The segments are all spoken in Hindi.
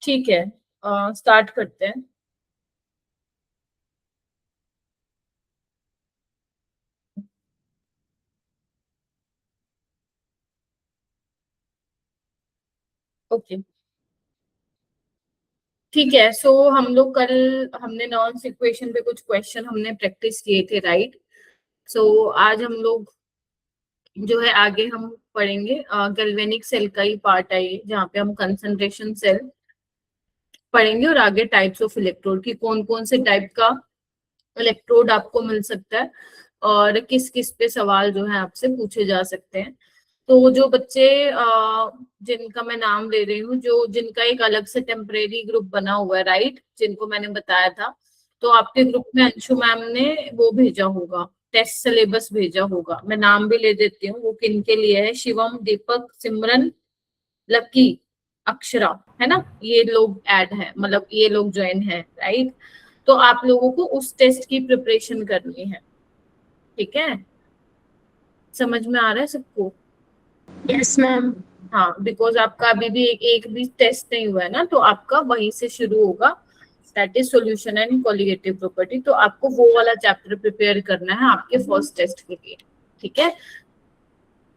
ठीक है, स्टार्ट करते हैं। ओके, ठीक है। सो हम लोग कल हमने नॉन इक्वेशन पे कुछ क्वेश्चन हमने प्रैक्टिस किए थे, राइट? सो आज हम लोग जो है आगे हम पढ़ेंगे गैल्वेनिक सेल का ही पार्ट है ये, जहाँ पे हम कंसंट्रेशन सेल पढ़ेंगे और आगे टाइप्स ऑफ इलेक्ट्रोड की कौन कौन से टाइप का इलेक्ट्रोड आपको मिल सकता है और किस किस पे सवाल जो है आपसे पूछे जा सकते हैं। तो जो बच्चे जिनका मैं नाम ले रही हूँ, जो जिनका एक अलग से टेम्परेरी ग्रुप बना हुआ है, राइट, जिनको मैंने बताया था, तो आपके ग्रुप में अंशु मैम ने वो भेजा होगा, टेस्ट सिलेबस भेजा होगा। मैं नाम भी ले देती हूँ वो किन के लिए है। शिवम, दीपक, सिमरन, लकी, अक्षरा, है ना, ये लोग ऐड है, मतलब ये लोग ज्वाइन है, राइट? तो आप लोगों को उस टेस्ट की प्रिपरेशन करनी है, ठीक है? समझ में आ रहा है सबको? Yes ma'am. हाँ, बिकॉज आपका अभी भी एक भी टेस्ट नहीं हुआ है ना, तो आपका वहीं से शुरू होगा, that is solution and colligative property. तो आपको वो वाला चैप्टर प्रिपेयर करना है आपके फर्स्ट टेस्ट के लिए, ठीक है?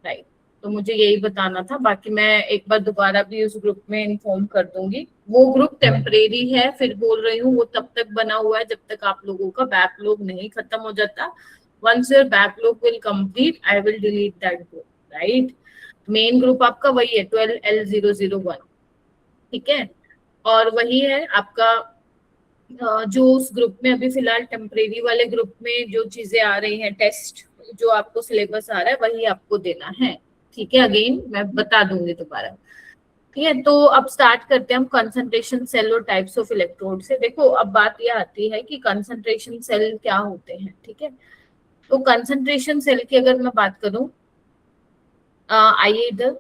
राइट, तो मुझे यही बताना था। बाकी मैं एक बार दोबारा भी उस ग्रुप में इन्फॉर्म कर दूंगी। वो ग्रुप टेम्परेरी है, फिर बोल रही हूँ, वो तब तक बना हुआ है जब तक आप लोगों का बैकलॉग नहीं खत्म हो जाता। Once your backlog will complete, I will delete that group, right? Main group आपका वही है, 12L001, ठीक है? और वही है आपका जो उस ग्रुप में अभी फिलहाल टेम्परेरी वाले ग्रुप में जो चीजें आ रही हैं, टेस्ट जो आपको सिलेबस आ रहा है वही आपको देना है, ठीक है? अगेन मैं बता दूंगी दोबारा, ठीक है? तो अब स्टार्ट करते हैं हम कंसंट्रेशन सेल और टाइप्स ऑफ इलेक्ट्रोड से। देखो, अब बात यह आती है कि कंसंट्रेशन सेल क्या होते हैं, ठीक है? तो कंसंट्रेशन सेल की अगर मैं बात करूं, आइए इधर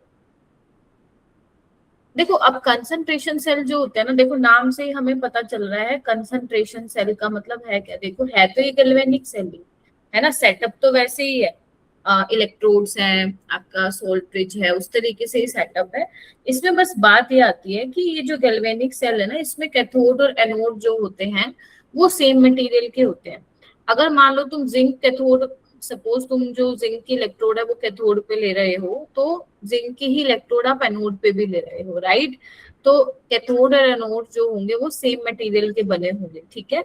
देखो। अब कंसंट्रेशन सेल जो होते हैं ना, देखो नाम से ही हमें पता चल रहा है कंसंट्रेशन सेल का मतलब है क्या। देखो, है तो ये गैल्वेनिक सेल ही है ना, सेटअप तो वैसे ही है, इलेक्ट्रोड्स हैं, आपका सोल्ट ब्रिज है, उस तरीके से ही सेटअप है। इसमें बस बात ये आती है कि ये जो गैल्वेनिक सेल है ना, इसमें कैथोड और एनोड जो होते हैं वो सेम मटेरियल के होते हैं। अगर मान लो तुम जिंक कैथोड, सपोज तुम जो जिंक की इलेक्ट्रोड है वो कैथोड पे ले रहे हो, तो जिंक की ही इलेक्ट्रोड आप एनोड पे भी ले रहे हो, राइट? तो कैथोड और एनोड जो होंगे वो सेम मटेरियल के बने होंगे, ठीक है?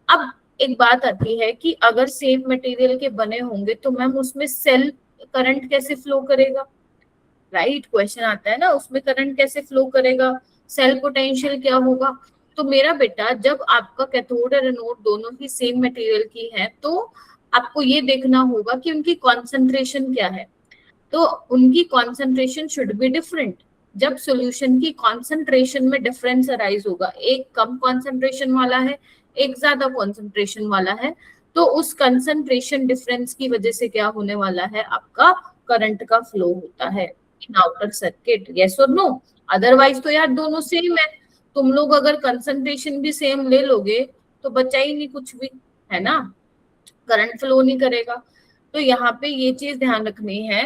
अब एक बात आती है कि अगर सेम मटेरियल के बने होंगे तो मैम उसमें सेल करंट कैसे फ्लो करेगा, राइट? क्वेश्चन आता है ना, उसमें करंट कैसे फ्लो करेगा, सेल पोटेंशियल क्या होगा? तो मेरा बेटा, जब आपका कैथोड और एनोड दोनों ही सेम मटेरियल की है, तो आपको ये देखना होगा कि उनकी कॉन्सेंट्रेशन क्या है। तो उनकी कॉन्सेंट्रेशन शुड बी डिफरेंट। जब सॉल्यूशन की कॉन्सेंट्रेशन में डिफरेंस अराइज होगा, एक कम कॉन्सेंट्रेशन वाला है, एक ज्यादा कॉन्सेंट्रेशन वाला है, तो उस कंसंट्रेशन डिफरेंस की वजह से क्या होने वाला है, आपका करंट का फ्लो होता है इन आउटर सर्किट, यस और नो? अदरवाइज तो यार दोनों सेम है, तुम लोग अगर कंसंट्रेशन भी सेम ले लोगे तो बचा ही नहीं कुछ भी, है ना? करंट फ्लो नहीं करेगा। तो यहाँ पे ये चीज ध्यान रखनी है,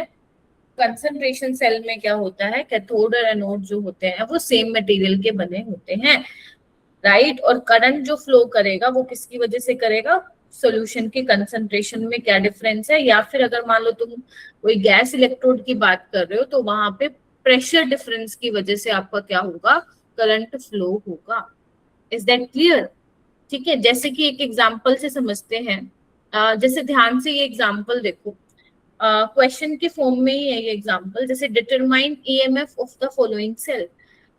कंसंट्रेशन सेल में क्या होता है, कैथोड और एनोड जो होते हैं वो सेम मटेरियल के बने होते हैं, राइट? और करंट जो फ्लो करेगा वो किसकी वजह से करेगा, सॉल्यूशन के कंसंट्रेशन में क्या डिफरेंस है, या फिर अगर मान लो तुम कोई गैस इलेक्ट्रोड की बात कर रहे हो तो वहां पे प्रेशर डिफरेंस की वजह से आपका क्या होगा, करंट फ्लो होगा। Is that clear? ठीक है, जैसे कि एक एग्जांपल से समझते हैं। जैसे ध्यान से ये एग्जांपल देखो, क्वेश्चन के फॉर्म में ही है ये एग्जांपल। जैसे determine EMF of the following cell.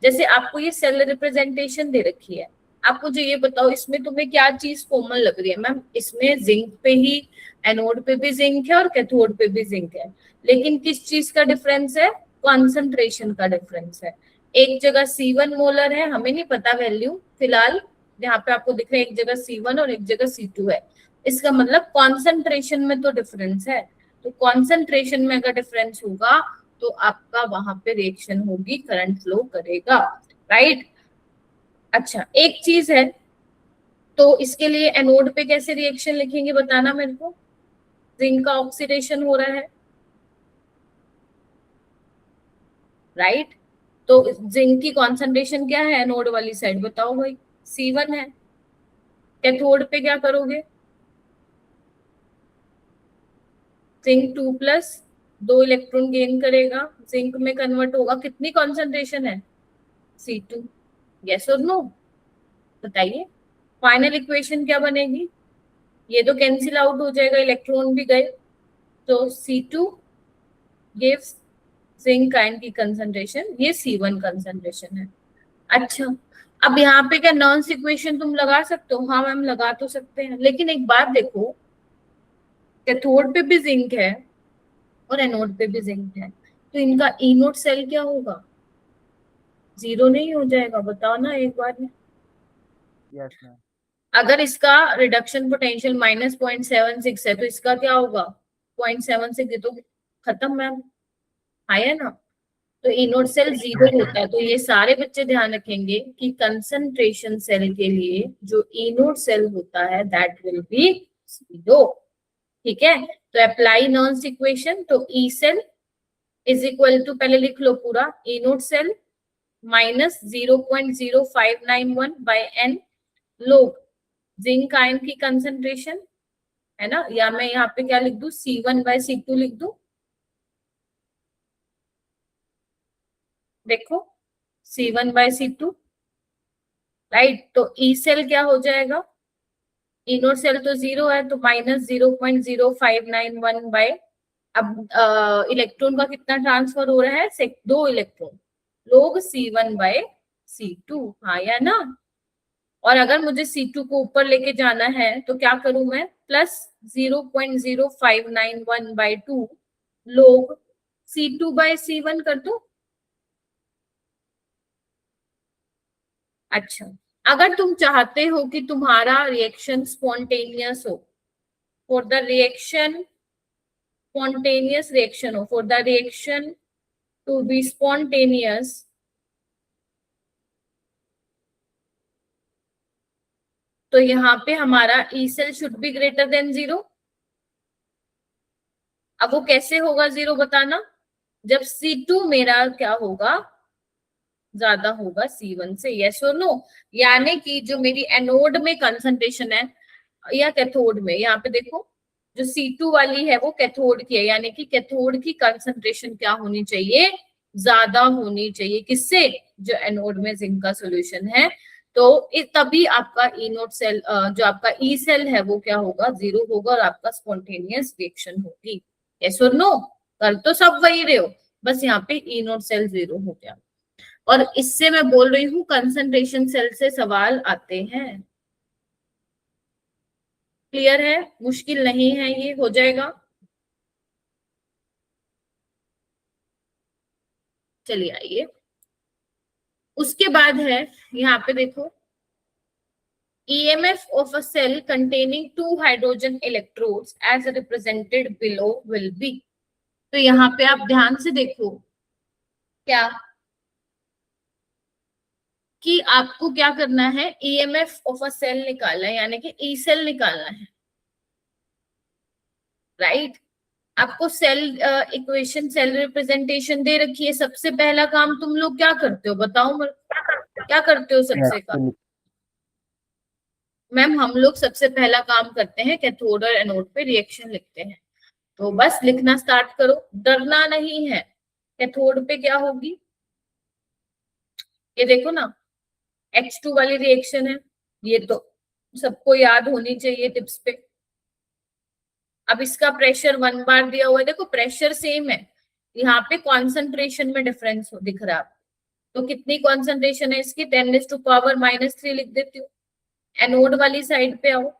जैसे आपको ये सेल रिप्रेजेंटेशन दे रखी है, आप मुझे ये बताओ इसमें तुम्हें क्या चीज कॉमन लग रही है? मैम इसमें जिंक पे ही, एनोड पे भी जिंक है और कैथोड पे भी जिंक है, लेकिन किस चीज का डिफरेंस है, कॉन्सेंट्रेशन का डिफरेंस है। एक जगह C1 मोलर है, हमें नहीं पता वैल्यू फिलहाल, यहाँ पे आपको दिख रहा है एक जगह C1 और एक जगह C2 है। इसका मतलब कॉन्सेंट्रेशन में तो डिफरेंस है। तो कॉन्सेंट्रेशन में अगर डिफरेंस होगा तो आपका वहां पे रिएक्शन होगी, करंट फ्लो करेगा, राइट? अच्छा, एक चीज है, तो इसके लिए एनोड पे कैसे रिएक्शन लिखेंगे बताना मेरे को। जिंक का ऑक्सीडेशन हो रहा है, राइट। तो जिंक की कॉन्सेंट्रेशन क्या है एनोड वाली साइड, बताओ भाई, C1 है। कैथोड पे क्या करोगे, जिंक 2+, 2 इलेक्ट्रॉन गेन करेगा, जिंक में कन्वर्ट होगा, कितनी कॉन्सेंट्रेशन है, C2। यस और नो, बताइए। फाइनल इक्वेशन क्या बनेगी, ये तो कैंसिल आउट हो जाएगा, इलेक्ट्रॉन भी गए, तो C2 गिव्स जिंक आयन की कंसंट्रेशन, ये C1 कंसंट्रेशन है। अच्छा, अब यहाँ पे क्या नॉन्स इक्वेशन तुम लगा सकते हो, हाँ मैम लगा तो सकते हैं, लेकिन एक बात देखो, कैथोड पे भी जिंक है और एनोड पे भी जिंक है, तो इनका ई नोट सेल क्या होगा, जीरो नहीं हो जाएगा, बताओ ना एक बार में। Yes ma'am. अगर इसका रिडक्शन पोटेंशियल -0.76 है तो इसका क्या होगा, 0.76, ये तो खत्म मैम, है ना। तो इनोड सेल जीरो होता है, तो ये सारे बच्चे ध्यान रखेंगे कि कंसंट्रेशन सेल के लिए जो इनोड सेल होता है दैट विल बी जीरो। ठीक है, तो अप्लाई नॉन्स इक्वेशन, तो E cell is equal to, पहले लिख लो पूरा, E naught cell -0.0591 by n log zinc ion की कंसंट्रेशन, है ना, या मैं यहाँ पे क्या लिख दूं, C1/C2 लिख दूं, देखो C1/C2, राइट। तो ई सेल क्या हो जाएगा, इनोड सेल तो जीरो है, तो -0.0591 बाय, अब इलेक्ट्रॉन का कितना ट्रांसफर हो रहा है, 2 इलेक्ट्रॉन, लोग C1/C2, हाँ या ना। और अगर मुझे C2 को ऊपर लेके जाना है तो क्या करूं मैं, +0.0591/2 लोग C2/C1 कर दो। अच्छा, अगर तुम चाहते हो कि तुम्हारा रिएक्शन स्पॉन्टेनियस हो, for the reaction spontaneous reaction हो, for the reaction to be spontaneous, तो यहाँ पे हमारा E cell should be greater than zero. अब वो कैसे होगा जीरो, बताना, जब C2 मेरा क्या होगा, ज्यादा होगा C1 से, यस और नो। यानी कि जो मेरी एनोड में कंसंट्रेशन है या कैथोड में, यहाँ पे देखो जो C2 वाली है वो कैथोड की है, यानी कि कैथोड की कंसंट्रेशन क्या होनी चाहिए, ज्यादा होनी चाहिए, किससे, जो एनोड में जिंक का सॉल्यूशन है। तो तभी आपका ई नोट सेल, जो आपका ई सेल है वो क्या होगा, जीरो होगा, और आपका स्पॉन्टेनियस रिएक्शन होगी। यस और नो, कर तो सब वही रहे हो, बस यहाँ पे ई नोट सेल जीरो हो गया। और इससे मैं बोल रही हूँ कंसंट्रेशन सेल से सवाल आते हैं, क्लियर है, मुश्किल नहीं है, ये हो जाएगा। चलिए आइए, उसके बाद है यहाँ पे देखो, EMF of a cell containing 2 hydrogen electrodes as represented below will be। तो यहाँ पे आप ध्यान से देखो, क्या कि आपको क्या करना है, EMF of a cell निकालना है, यानी कि ई सेल निकालना है, राइट। आपको सेल इक्वेशन, सेल रिप्रेजेंटेशन दे रखी है, सबसे पहला काम तुम लोग क्या करते हो, बताओ क्या करते हो सबसे काम, मैम हम लोग सबसे पहला काम करते हैं कैथोड और एनोड पे रिएक्शन लिखते हैं। तो बस लिखना स्टार्ट करो, डरना नहीं है। कैथोड पे क्या होगी, ये देखो ना, H2 वाली रिएक्शन है, ये तो सबको याद होनी चाहिए टिप्स पे। अब इसका प्रेशर 1 बार दिया हुआ है, देखो प्रेशर सेम है, यहाँ पे कॉन्सेंट्रेशन में डिफरेंस दिख रहा है। तो कितनी कॉन्सेंट्रेशन है इसकी, 10⁻³ लिख देती हूँ। एनोड वाली साइड पे आओ,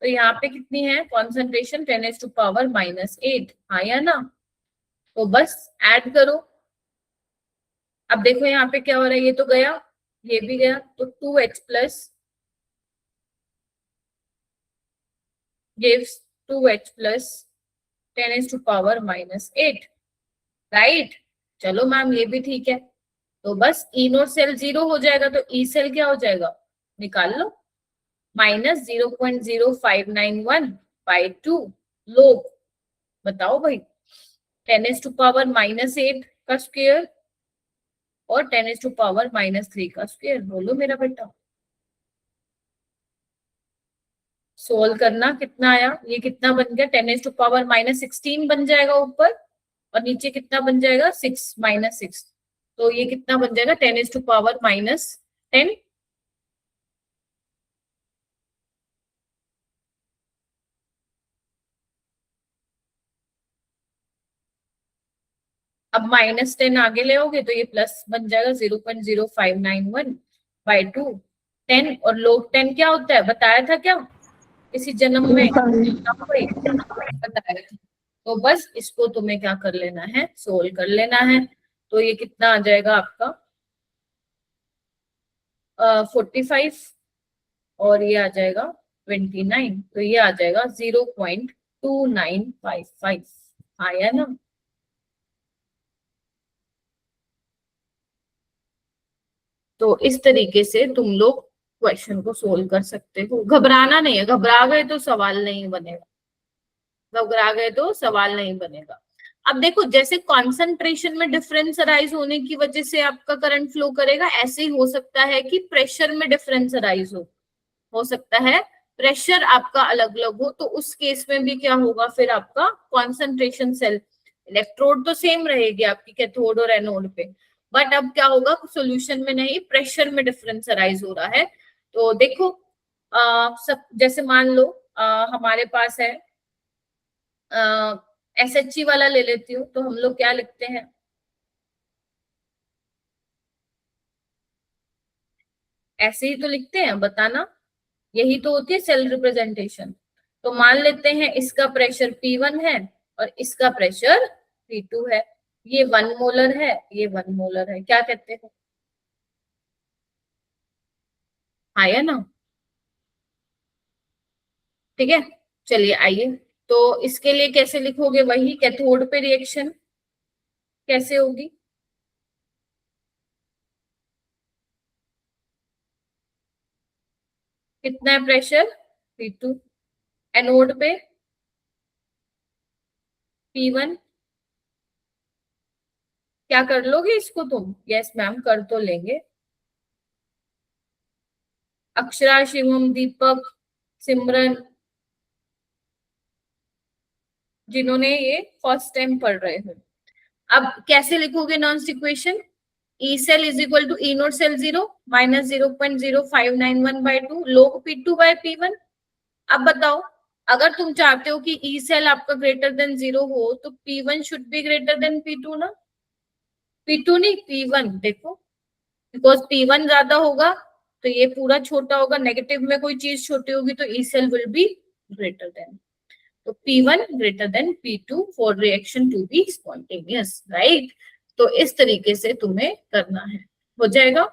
तो यहाँ पे कितनी है कॉन्सेंट्रेशन, 10⁻⁸, हाँ या ना। तो बस ऐड करो, अब देखो यहाँ पे क्या हो रहा है, ये तो गया, ये भी गया, तो 2H+ gives 2H+ 10⁻⁸, राइट। चलो मैम ये भी ठीक है, तो बस ई नोट सेल जीरो हो जाएगा, तो ई सेल क्या हो जाएगा, निकाल लो, -0.0591 बाई 2 लोग, बताओ भाई, 10⁻⁻8 का स्क्वायर और 10⁻⁻3 का स्क्वायर, बोलो मेरा बेटा। सोल्व करना, कितना आया, ये कितना बन गया, 10⁻⁻16 बन जाएगा ऊपर, और नीचे कितना बन जाएगा, 6 - 6, तो ये कितना बन जाएगा, 10⁻⁻10। अब -10 आगे ले आओगे तो ये प्लस बन जाएगा, 0.0591 बाई 2, 10, और लोग 10 क्या होता है, बताया था क्या इसी जन्म में, भाई बताया था। तो बस इसको तुम्हें क्या कर लेना है, सोल्व कर लेना है। तो ये कितना आ जाएगा आपका 45, और ये आ जाएगा 29, तो ये आ जाएगा 0.2955, आया ना। तो इस तरीके से तुम लोग क्वेश्चन को सोल्व कर सकते हो, घबराना नहीं है, घबरा गए तो सवाल नहीं बनेगा, घबरा गए तो सवाल नहीं बनेगा। अब देखो, जैसे कॉन्सेंट्रेशन में डिफरेंस अराइज होने की वजह से आपका करंट फ्लो करेगा, ऐसे ही हो सकता है कि प्रेशर में डिफरेंस अराइज हो सकता है प्रेशर आपका अलग अलग हो, तो उस केस में भी क्या होगा, फिर आपका कॉन्सेंट्रेशन सेल, इलेक्ट्रोड तो सेम रहेगी आपकी कैथोड और एनोड पे, बट अब क्या होगा, सॉल्यूशन में नहीं, प्रेशर में डिफरेंस अराइज हो रहा है। तो देखो, सब जैसे मान लो हमारे पास है, SHG वाला ले लेती हूँ, तो हम लोग क्या लिखते हैं, ऐसे ही तो लिखते हैं, बताना, यही तो होती है सेल रिप्रेजेंटेशन। तो मान लेते हैं इसका प्रेशर P1 है और इसका प्रेशर P2 है, ये 1 मोलर है, ये 1 मोलर है, क्या कहते हैं, आया ना, ठीक है। चलिए आइए, तो इसके लिए कैसे लिखोगे, वही कैथोड पे रिएक्शन कैसे होगी, कितना है प्रेशर P2, एनोड पे P1, क्या कर लोगे इसको तुम, यस मैम कर तो लेंगे, अक्षरा, शिवम, दीपक, सिमरन, जिन्होंने ये फर्स्ट टाइम पढ़ रहे हो। अब कैसे लिखोगे नॉन equation, E cell is equal to E naught cell 0 minus 0.0591/2 log P2 bye P1। अब बताओ, अगर तुम चाहते हो कि ई सेल आपका ग्रेटर देन 0 हो, तो P1 should be greater than P2 ना, P2 नहीं P1, देखो, बिकॉज P1 ज्यादा होगा तो ये पूरा छोटा होगा, नेगेटिव में कोई चीज छोटी होगी तो E cell will be greater than, तो P1 greater than P2 for reaction to be spontaneous, right. तो इस तरीके से तुम्हें करना है, हो जाएगा।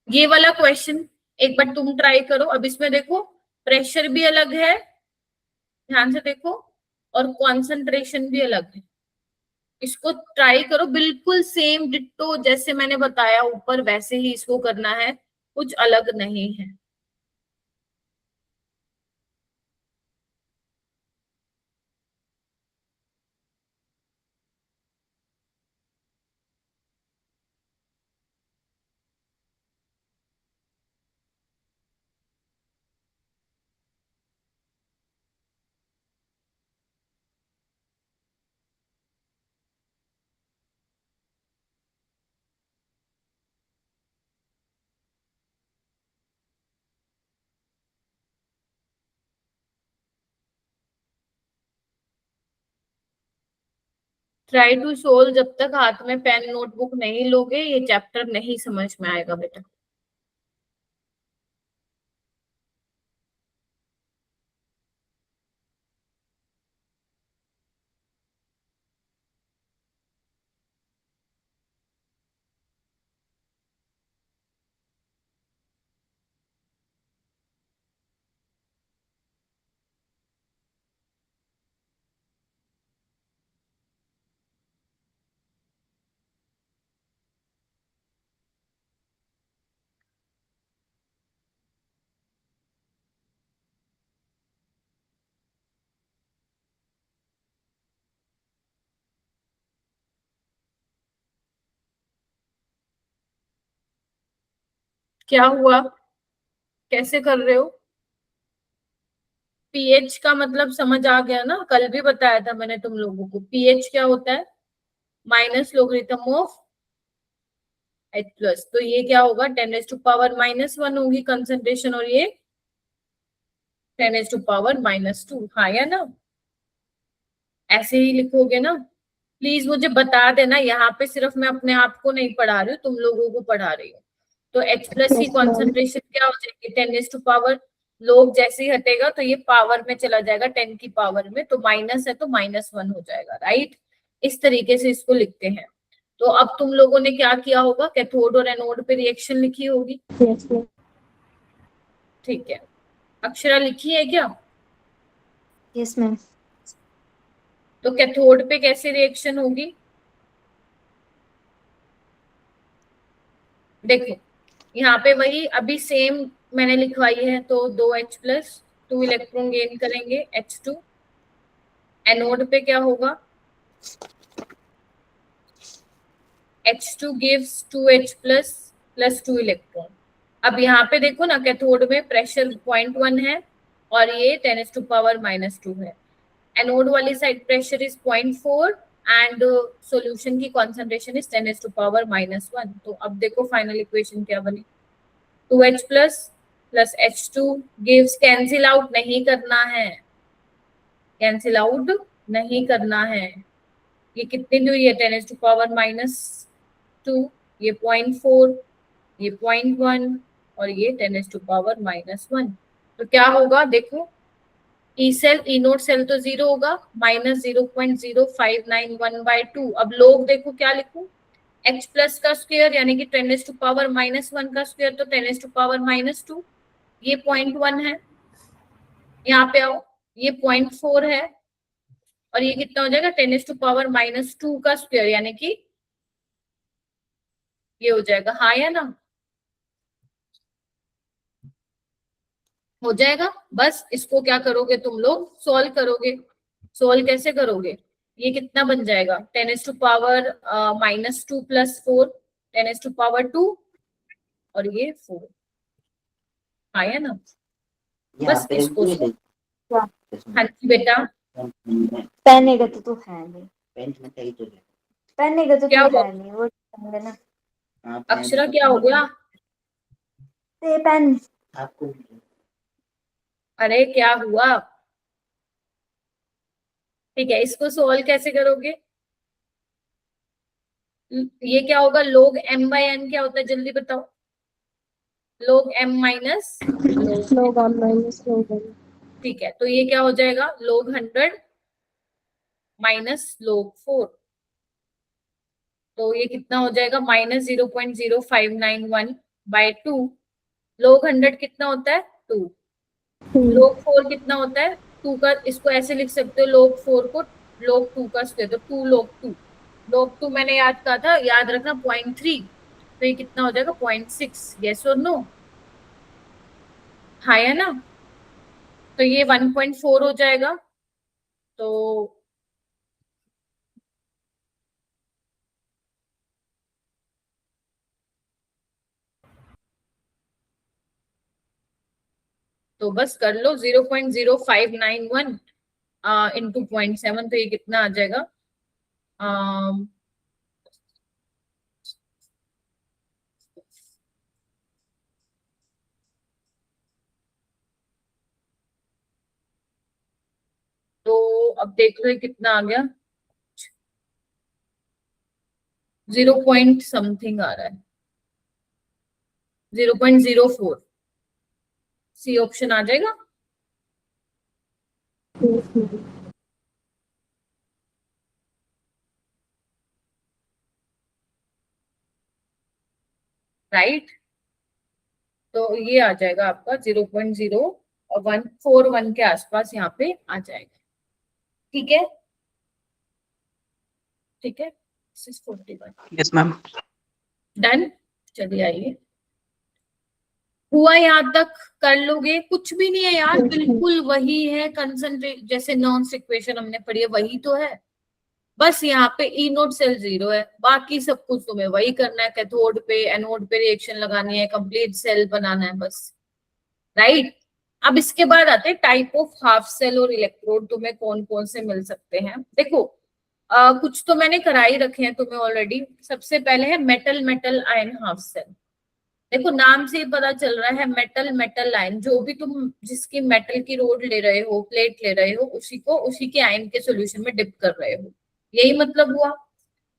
ये वाला क्वेश्चन एक बार तुम ट्राई करो, अब इसमें देखो प्रेशर भी अलग है, ध्यान से देखो, और कॉन्सेंट्रेशन भी अलग है, इसको ट्राई करो, बिल्कुल सेम डिट्टो जैसे मैंने बताया ऊपर वैसे ही इसको करना है, कुछ अलग नहीं है। ट्राई टू सोल्व, जब तक हाथ में पेन नोटबुक नहीं लोगे ये चैप्टर नहीं समझ में आएगा बेटा। क्या हुआ, कैसे कर रहे हो? पीएच का मतलब समझ आ गया ना, कल भी बताया था मैंने तुम लोगों को। पीएच क्या होता है? Minus logarithm of H plus. तो ये क्या होगा, 10⁻⁻1 होगी कंसंट्रेशन, और ये 10⁻⁻2। हाँ या ना? ऐसे ही लिखोगे ना? प्लीज मुझे बता देना, यहाँ पे सिर्फ मैं अपने आप को नहीं पढ़ा रही हूँ, तुम लोगों को पढ़ा रही हूँ। तो H प्लस की Yes, ma'am. कॉन्सेंट्रेशन क्या हो जाएगी, 10⁻, लोग जैसे ही हटेगा तो ये पावर में चला जाएगा, 10 की पावर में, तो माइनस है तो -1 हो जाएगा, राइट? इस तरीके से इसको लिखते हैं। तो अब तुम लोगों ने क्या किया होगा, कैथोड और एनोड पे रिएक्शन लिखी होगी, Yes, ma'am. ठीक है? अक्षरा लिखी है क्या? Yes, ma'am. तो कैथोड पे कैसे रिएक्शन होगी, देखो यहाँ पे वही अभी सेम मैंने लिखवाई है, तो 2H प्लस 2 इलेक्ट्रॉन गेन करेंगे H2। एनोड पे क्या होगा, H2 gives 2H plus plus 2 electron. अब यहाँ पे देखो ना, कैथोड में प्रेशर 0.1 है और ये 10⁻⁻2 है। एनोड वाली side pressure is 0.4 and solution की कॉन्सेंट्रेशन इज 10⁻⁻1। तो अब देखो फाइनल इक्वेशन क्या बनी, 2H plus plus H2 gives, cancel out नहीं करना है, कैंसिल आउट नहीं करना है। ये कितनी दूरी है, 10⁻⁻2, ये 0.4, ये 0.1 और ये 10⁻⁻1। तो क्या होगा देखो, E cell E naught cell तो 0 होगा, -0.0591/2। अब लोग देखो क्या लिखूं, H प्लस का स्क्वायर यानी कि 10⁻⁻1 का स्क्वायर, तो 10⁻⁻2, ये 0.1 है, यहाँ पे आओ, ये 0.4 है, और ये कितना हो जाएगा, 10⁻⁻2 का स्क्वायर यानी कि ये हो जाएगा, हाँ या ना? हो जाएगा। बस इसको क्या करोगे तुम लोग, सोल्व करोगे। सोल्व कैसे करोगे, ये कितना बन जाएगा, 10⁻⁻2 प्लस 4, 10⁻2 और ये 4, हाँ या ना? बस इसको क्या? हाँ जी बेटा, पहनेगा तो है नहीं, पहनेगा तो क्या हुआ है नहीं, वो पहनेगा ना। अक्षरा, क्या हो गया? ते पेन अरे क्या हुआ? ठीक है, इसको सोल्व कैसे करोगे, ये क्या होगा, log m/n क्या होता है, जल्दी बताओ, log m माइनस log, लोग ऑनलाइन लोग ठीक है, तो ये क्या हो जाएगा, log 100 माइनस log 4। तो ये कितना हो जाएगा, -0.0591/2। log 100 कितना होता है, 2। log 4 कितना होता है, 2 का, इसको ऐसे लिख सकते हो log 4 को log 2 का स्क्वायर, तो 2 log 2। log 2 मैंने याद कहा था, याद रखना 0.3, तो ये कितना हो जाएगा 0.6, यस और नो, हाँ है ना? तो ये 1.4 हो जाएगा। तो बस कर लो, 0.0591 इंटू 0.7, तो ये कितना आ जाएगा, अम, तो अब देख लो ये कितना आ गया, 0 पॉइंट समथिंग आ रहा है, 0.04, सी ऑप्शन आ जाएगा। राइट, तो ये आ जाएगा आपका 0.0141 के आसपास यहाँ पे आ जाएगा, ठीक है? ठीक है, 641 यस मैम। डन। चलिए आइए, हुआ यहाँ तक, कर लोगे, कुछ भी नहीं है यार, बिल्कुल वही है, कंसंट्रेट जैसे नॉन इक्वेशन हमने पढ़ी है वही तो है, बस यहाँ पे ई नोड सेल 0 है, बाकी सब कुछ तुम्हें वही करना है, कैथोड पे एनोड पे रिएक्शन लगानी है, कंप्लीट सेल बनाना है बस, राइट। अब इसके बाद आते हैं टाइप ऑफ हाफ सेल और इलेक्ट्रोड तुम्हें कौन कौन से मिल सकते हैं। देखो कुछ तो मैंने करा ही रखे हैं तुम्हें ऑलरेडी। सबसे पहले है metal metal ion half cell. देखो नाम से ही पता चल रहा है मेटल मेटल आयन, जो भी तुम जिसकी मेटल की रोड ले रहे हो, प्लेट ले रहे हो, उसी को उसी के आयन के सॉल्यूशन में डिप कर रहे हो, यही मतलब हुआ।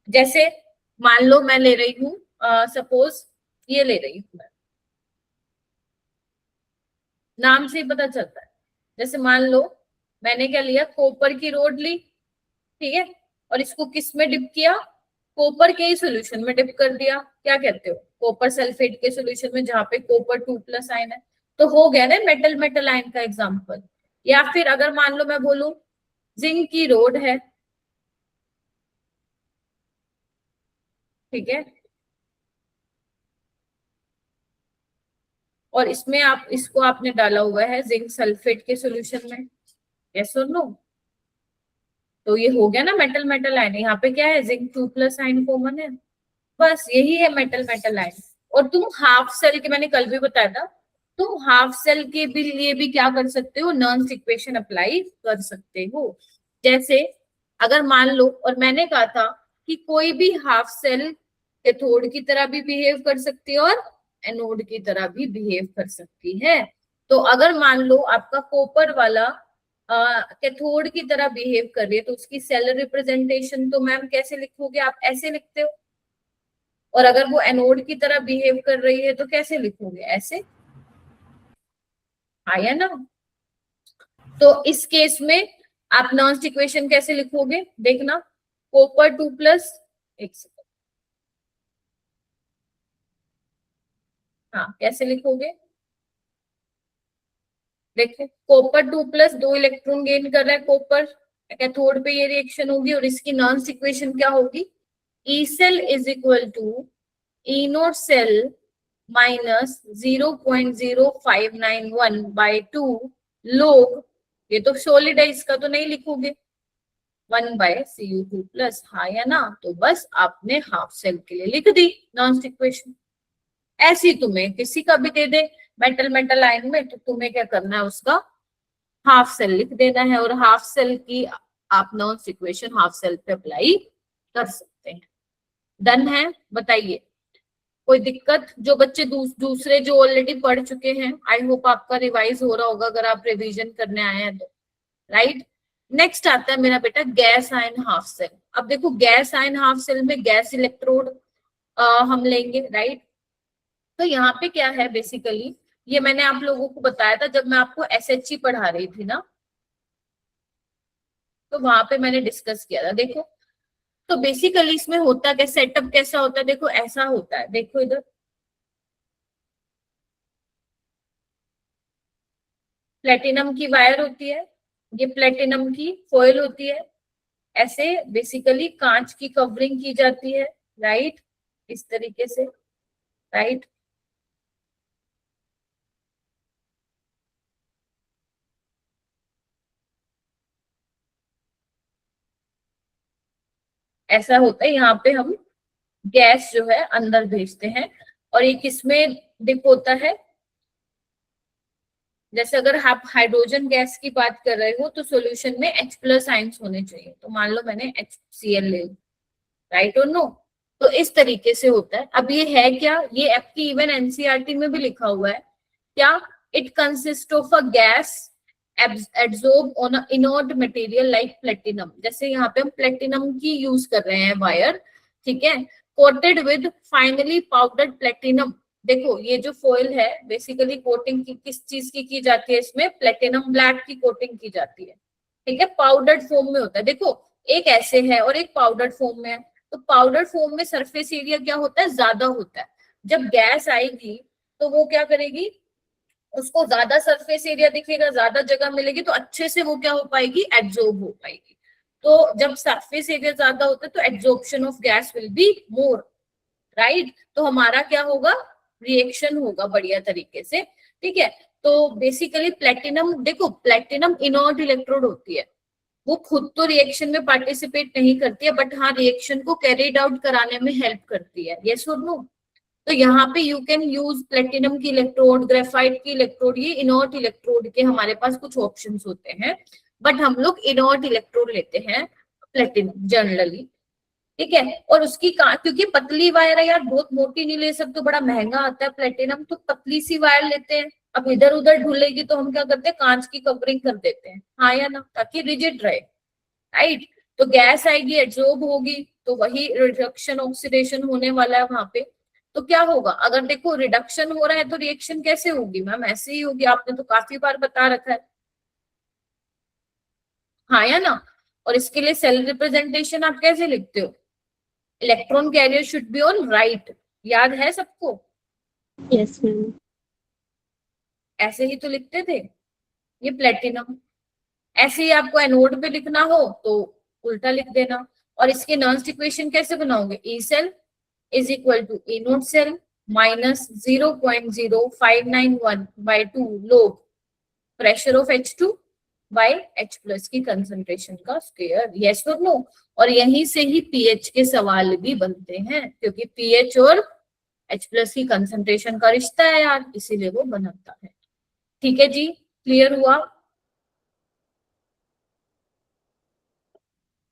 जैसे मान लो मैं ले रही हूँ, सपोज ये ले रही हूँ मैं, नाम से ही पता चलता है। जैसे मान लो मैंने क्या लिया, कॉपर की रोड ली, ठीक है, और इसको किस में डिप किया, कॉपर के ही सोल्यूशन में डिप कर दिया, क्या कहते हो, कॉपर सल्फेट के सोल्यूशन में, जहां पे कॉपर 2+ आयन है। तो हो गया ना मेटल मेटल आयन का एग्जांपल। या फिर अगर मान लो मैं बोलूं जिंक की रोड है, ठीक है, और इसमें आप इसको आपने डाला हुआ है जिंक सल्फेट के सोल्यूशन में, यस और नो, तो ये हो गया ना मेटल मेटल आयन। यहाँ पे क्या है, जिंक 2+ आयन कॉमन है, बस यही है मेटल मेटल आयन। और तुम हाफ सेल के, मैंने कल भी बताया था, तुम हाफ सेल के भी लिए भी क्या कर सकते हो, नर्न्स इक्वेशन अप्लाई कर सकते हो। जैसे अगर मान लो, और मैंने कहा था कि कोई भी हाफ सेल कैथोड की तरह भी बिहेव कर सकती है और एनोड की तरह भी बिहेव कर सकती है। तो अगर मान लो आपका कॉपर वाला कैथोड की तरह बिहेव कर रही है, तो उसकी सेल रिप्रेजेंटेशन तो मैम कैसे लिखोगे, आप ऐसे लिखते हो। और अगर वो एनोड की तरह बिहेव कर रही है तो कैसे लिखोगे, ऐसे, आया ना। तो इस केस में आप नॉन्स्ट इक्वेशन कैसे लिखोगे, देखना, कॉपर 2+, एक सेकंड, हाँ कैसे लिखोगे, देखो कॉपर 2+, 2 इलेक्ट्रॉन गेन कर रहा है कॉपर, कैथोड पे ये रिएक्शन होगी, और इसकी नॉन्स्ट इक्वेशन क्या होगी, E cell is equal to E naught cell minus 0.0591/2 log, ये तो सॉलिड है, इसका तो नहीं लिखोगे, 1/Cu2+, हाँ या ना। तो बस आपने हाफ सेल के लिए लिख दी नॉन्स्ट इक्वेशन। ऐसी तुम्हें किसी का भी दे दे मेटल मेटल आयन में, तो तुम्हें क्या करना है, उसका हाफ सेल लिख देना है, और हाफ सेल की आप नॉन्स्ट इक्वेशन हाफ सेल पे अप्लाई कर सकते हैं। डन है, बताइए कोई दिक्कत। जो बच्चे दूसरे जो ऑलरेडी पढ़ चुके हैं, आई होप आपका रिवाइज हो रहा होगा अगर आप रिवीजन करने आए हैं तो, राइट। नेक्स्ट आता है मेरा बेटा गैस आयन हाफ सेल। अब देखो गैस आयन हाफ सेल में गैस इलेक्ट्रोड हम लेंगे, राइट। तो यहाँ पे क्या है बेसिकली, ये मैंने आप लोगों को बताया था जब मैं आपको SHE पढ़ा रही थी ना, तो वहां पे मैंने डिस्कस किया था। देखो तो बेसिकली इसमें होता क्या, सेटअप कैसा होता है, देखो ऐसा होता है, देखो इधर प्लेटिनम की वायर होती है, ये प्लेटिनम की फॉइल होती है, ऐसे बेसिकली कांच की कवरिंग की जाती है, राइट, इस तरीके से, राइट। ऐसा होता है, यहाँ पे हम गैस जो है अंदर भेजते हैं, और ये किसमें डिप होता है, जैसे अगर आप हाइड्रोजन गैस की बात कर रहे हो तो सॉल्यूशन में H+ आयंस होने चाहिए, तो मान लो मैंने HCl ले, राइट और नो। तो इस तरीके से होता है। अब ये है क्या, ये आपकी इवन एनसीईआरटी में भी लिखा हुआ है क्या, it consist of a gas absorb on a inert material like platinum. जैसे यहाँ पे हम प्लेटिनम की यूज कर रहे हैं वायर, ठीक है, coated with finally powdered platinum. देखो ये जो फॉइल है बेसिकली कोटिंग की किस चीज की जाती है, इसमें प्लेटिनम ब्लैक की कोटिंग की जाती है, ठीक है, पाउडर्ड फॉर्म में होता है। देखो एक ऐसे है और एक पाउडर्ड फॉर्म में है, तो पाउडर फॉर्म में सरफेस एरिया क्या होता है, ज्यादा होता है। जब गैस आएगी तो वो क्या करेगी, उसको ज्यादा सरफेस एरिया दिखेगा, ज्यादा जगह मिलेगी, तो अच्छे से वो क्या हो पाएगी, एब्जॉर्ब हो पाएगी। तो जब सरफेस एरिया ज्यादा होता है तो absorption of gas will be more, right. तो हमारा क्या होगा, रिएक्शन होगा बढ़िया तरीके से, ठीक है। तो बेसिकली प्लेटिनम, देखो प्लेटिनम इनर्ट इलेक्ट्रोड होती है, वो खुद तो रिएक्शन में पार्टिसिपेट नहीं करती है, बट हाँ रिएक्शन को कैरीड आउट कराने में हेल्प करती है। यस और नो? तो यहाँ पे यू कैन यूज प्लेटिनम की इलेक्ट्रोड, ग्रेफाइट की इलेक्ट्रोड, ये इनर्ट इलेक्ट्रोड के हमारे पास कुछ ऑप्शंस होते हैं, बट हम लोग इनर्ट इलेक्ट्रोड लेते हैं प्लेटिनम जनरली। ठीक है, और उसकी क्योंकि पतली वायर है यार, बहुत मोटी नहीं ले सकते, बड़ा महंगा आता है प्लेटिनम, तो पतली सी वायर लेते हैं। अब इधर उधर ढुलेगी तो हम क्या करते हैं, कांच की कवरिंग कर देते हैं, हाँ या ना, ताकि रिजिड रहे, राइट। तो गैस आएगी, एब्जॉर्ब होगी, तो वही रिडक्शन ऑक्सीडेशन होने वाला है वहां पे। तो क्या होगा, अगर देखो रिडक्शन हो रहा है तो रिएक्शन कैसे होगी मैम, ऐसे ही होगी, आपने तो काफी बार बता रखा है, हाँ या ना। और इसके लिए सेल रिप्रेजेंटेशन आप कैसे लिखते हो, electron carrier should be on right, याद है सबको? Yes ma'am. ऐसे ही तो लिखते थे, ये प्लेटिनम। ऐसे ही आपको एनोड पे लिखना हो तो उल्टा लिख देना। और इसके नॉन्स्ट इक्वेशन कैसे बनाओगे, E cell is equal to E naught cell minus 0.0591/2 log pressure of H2 by H plus की कंसंट्रेशन का स्क्वायर। यस और नो? और यहीं से ही पीएच के सवाल भी बनते हैं, क्योंकि पीएच और H प्लस की कंसंट्रेशन का रिश्ता है यार, इसीलिए वो बनाता है। ठीक है जी, क्लियर हुआ?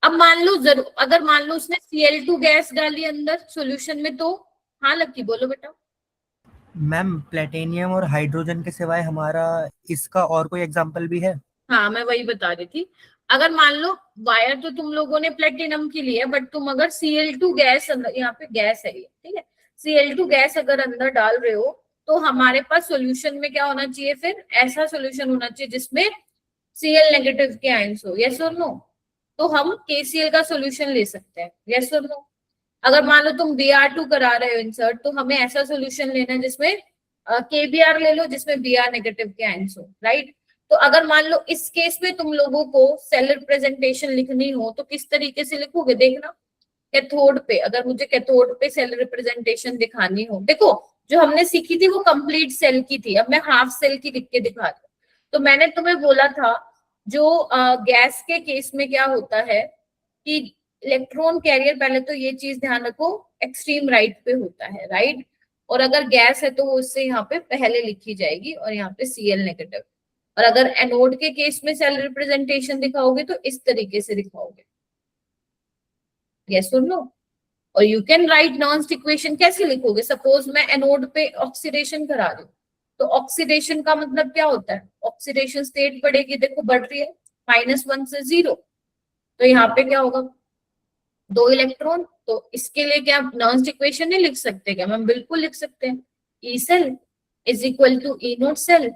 अब मान लो जरूर, अगर मान लो उसने Cl2 गैस डाली अंदर सॉल्यूशन में, तो हाँ लकी बोलो बेटा। मैम प्लेटिनियम और हाइड्रोजन के सिवाय हमारा इसका और कोई एग्जांपल भी है? हाँ मैं वही बता रही थी, अगर मान लो वायर तो तुम लोगों ने प्लेटिनम की ली है, बट तुम अगर Cl2 गैस अंदर, यहाँ पे गैस है ये, ठीक है, Cl2 गैस अगर अंदर डाल रहे हो, तो हमारे पास सॉल्यूशन में क्या होना चाहिए, फिर ऐसा सॉल्यूशन होना चाहिए जिसमें Cl नेगेटिव के आयंस हो। यस और नो? तो हम KCl का सॉल्यूशन ले सकते हैं। यस और नो? अगर मान लो तुम Br2 करा रहे हो इंसर्ट, तो हमें ऐसा सॉल्यूशन लेना है जिसमें KBr ले लो, जिसमें Br नेगेटिव के आयंस हो, राइट। तो अगर मान लो इस केस में तुम लोगों को सेल रिप्रेजेंटेशन लिखनी हो तो किस तरीके से लिखोगे, देखना। कैथोड पे, अगर मुझे कैथोड पे सेल रिप्रेजेंटेशन दिखानी हो, देखो जो हमने सीखी थी वो कंप्लीट सेल की थी, अब मैं हाफ सेल की लिख के दिखा रही हूँ। तो मैंने तुम्हें बोला था जो गैस के केस में क्या होता है कि इलेक्ट्रॉन कैरियर, पहले तो ये चीज ध्यान रखो, एक्सट्रीम राइट पे होता है, राइट। और अगर गैस है तो वो उससे यहाँ पे पहले लिखी जाएगी और यहाँ पे Cl नेगेटिव। और अगर एनोड के केस में सेल रिप्रेजेंटेशन दिखाओगे तो इस तरीके से दिखाओगे। यस और नो? और you can write Nernst equation, कैसे लिखोगे, सपोज मैं एनोड पे ऑक्सीडेशन करा रही हूँ, तो ऑक्सीडेशन का मतलब क्या होता है, ऑक्सीडेशन स्टेट बढ़ेगी, देखो बढ़ रही है -1 से 0, तो यहाँ पे क्या होगा, 2 इलेक्ट्रॉन। तो इसके लिए क्या नॉन्स्ट इक्वेशन नहीं लिख सकते क्या मैम? बिल्कुल लिख सकते हैं, E cell is equal to E naught cell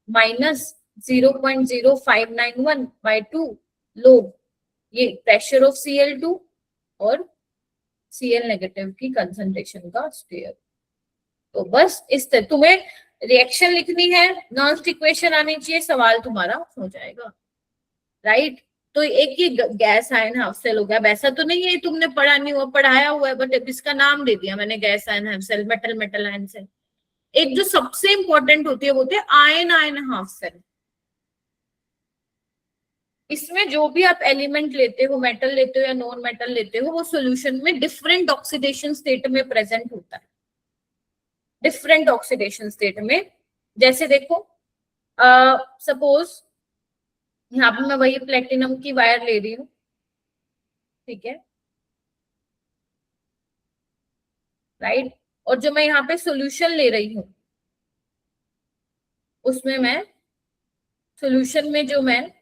minus 0.0591/2 log ये प्रेशर ऑफ Cl2 और Cl नेगेटिव की कंसंट्रेशन का स्क्वायर। तो बस इस तरह तुम्हें रिएक्शन लिखनी है, नॉन्स्ट इक्वेशन आनी चाहिए, सवाल तुम्हारा हो जाएगा, राइट। तो एक ही गैस आयन हाफ सेल हो गया। वैसा तो नहीं है तुमने पढ़ा नहीं हुआ, पढ़ाया हुआ है, बट इसका नाम दे दिया मैंने gas ion half cell, metal metal ion cell. एक जो सबसे इंपॉर्टेंट होती है वो होती है आयन आयन हाफ सेल। इसमें जो भी आप एलिमेंट लेते हो, मेटल लेते हो या नॉन मेटल लेते हो, वो सॉल्यूशन में डिफरेंट ऑक्सीडेशन स्टेट में प्रेजेंट होता है, डिफरेंट ऑक्सीडेशन स्टेट में। जैसे देखो सपोज यहाँ पे मैं वही प्लेटिनम की वायर ले रही हूँ, ठीक है, राइट। और जो मैं यहाँ पे सॉल्यूशन ले रही हूँ, उसमें मैं सॉल्यूशन में जो मैं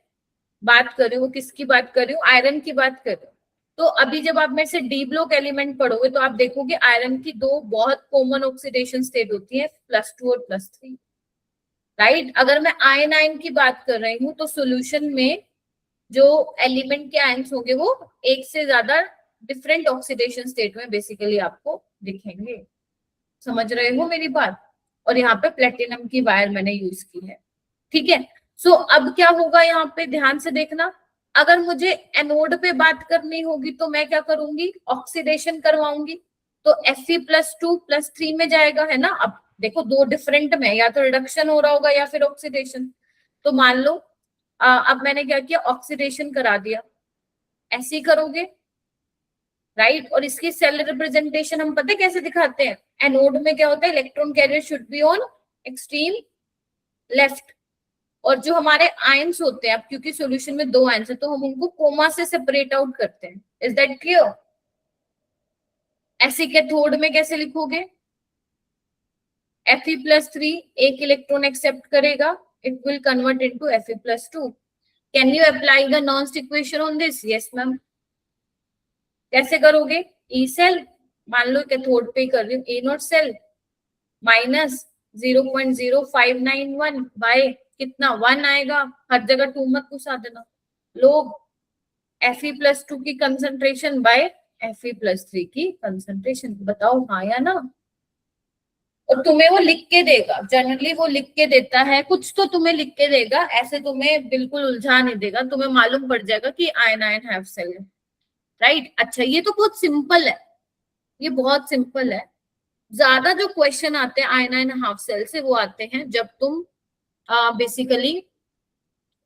बात कर रही हूँ, किसकी बात कर रही हूँ, आयरन की बात कर रही हूँ। तो अभी जब आप मेरे से डी ब्लॉक एलिमेंट पढ़ोगे तो आप देखोगे आयरन की 2 बहुत कॉमन ऑक्सीडेशन स्टेट होती है, +2 और +3, राइट। अगर मैं आयन आयन की बात कर रही हूँ तो सॉल्यूशन में जो एलिमेंट के आयंस होंगे वो एक से ज्यादा डिफरेंट ऑक्सीडेशन स्टेट में बेसिकली आपको दिखेंगे। समझ रहे हो मेरी बात? और यहाँ पे प्लेटिनम की वायर मैंने यूज की है, ठीक है। सो अब क्या होगा, यहाँ पे ध्यान से देखना, अगर मुझे एनोड पे बात करनी होगी तो मैं क्या करूंगी, ऑक्सीडेशन करवाऊंगी, तो Fe+2+3 में जाएगा, है ना। अब देखो 2 डिफरेंट में, या तो रिडक्शन हो रहा होगा या फिर ऑक्सीडेशन। तो मान लो अब मैंने क्या किया, ऑक्सीडेशन करा दिया, ऐसे ही करोगे, राइट। और इसकी सेल रिप्रेजेंटेशन हम पता है कैसे दिखाते हैं, एनोड में क्या होता है, electron carrier should be on extreme left, और जो हमारे आयंस होते हैं, अब क्योंकि सॉल्यूशन में 2 आयंस है तो हम उनको कोमा से सेपरेट आउट करते हैं। Is that clear? ऐसे कैथोड में कैसे लिखोगे, Fe+3 एक इलेक्ट्रॉन एक्सेप्ट करेगा, it will convert into Fe+2। Can you apply the Nernst equation on this? Yes ma'am. कैसे करोगे, ई सेल, मान लो कैथोड पे कर रही हूँ, ए नॉट सेल माइनस 0.0591 बाय कितना 1 आएगा, हर जगह 2 मत घुसा देना, लोग Fe+2 की कंसंट्रेशन बाय Fe+3 की कंसंट्रेशन, बताओ हाँ या ना। और तुम्हें वो लिख के देगा, जनरली वो लिख के देता है, कुछ तो तुम्हें लिख के देगा, ऐसे तुम्हें बिल्कुल उलझा नहीं देगा, तुम्हें मालूम पड़ जाएगा कि आयन आयन हैव सेल है, राइट। अच्छा, ये तो बहुत सिंपल है, ये बहुत सिंपल है। ज्यादा जो क्वेश्चन आते हैं आयन आयन हाफ सेल से, वो आते हैं जब तुम बेसिकली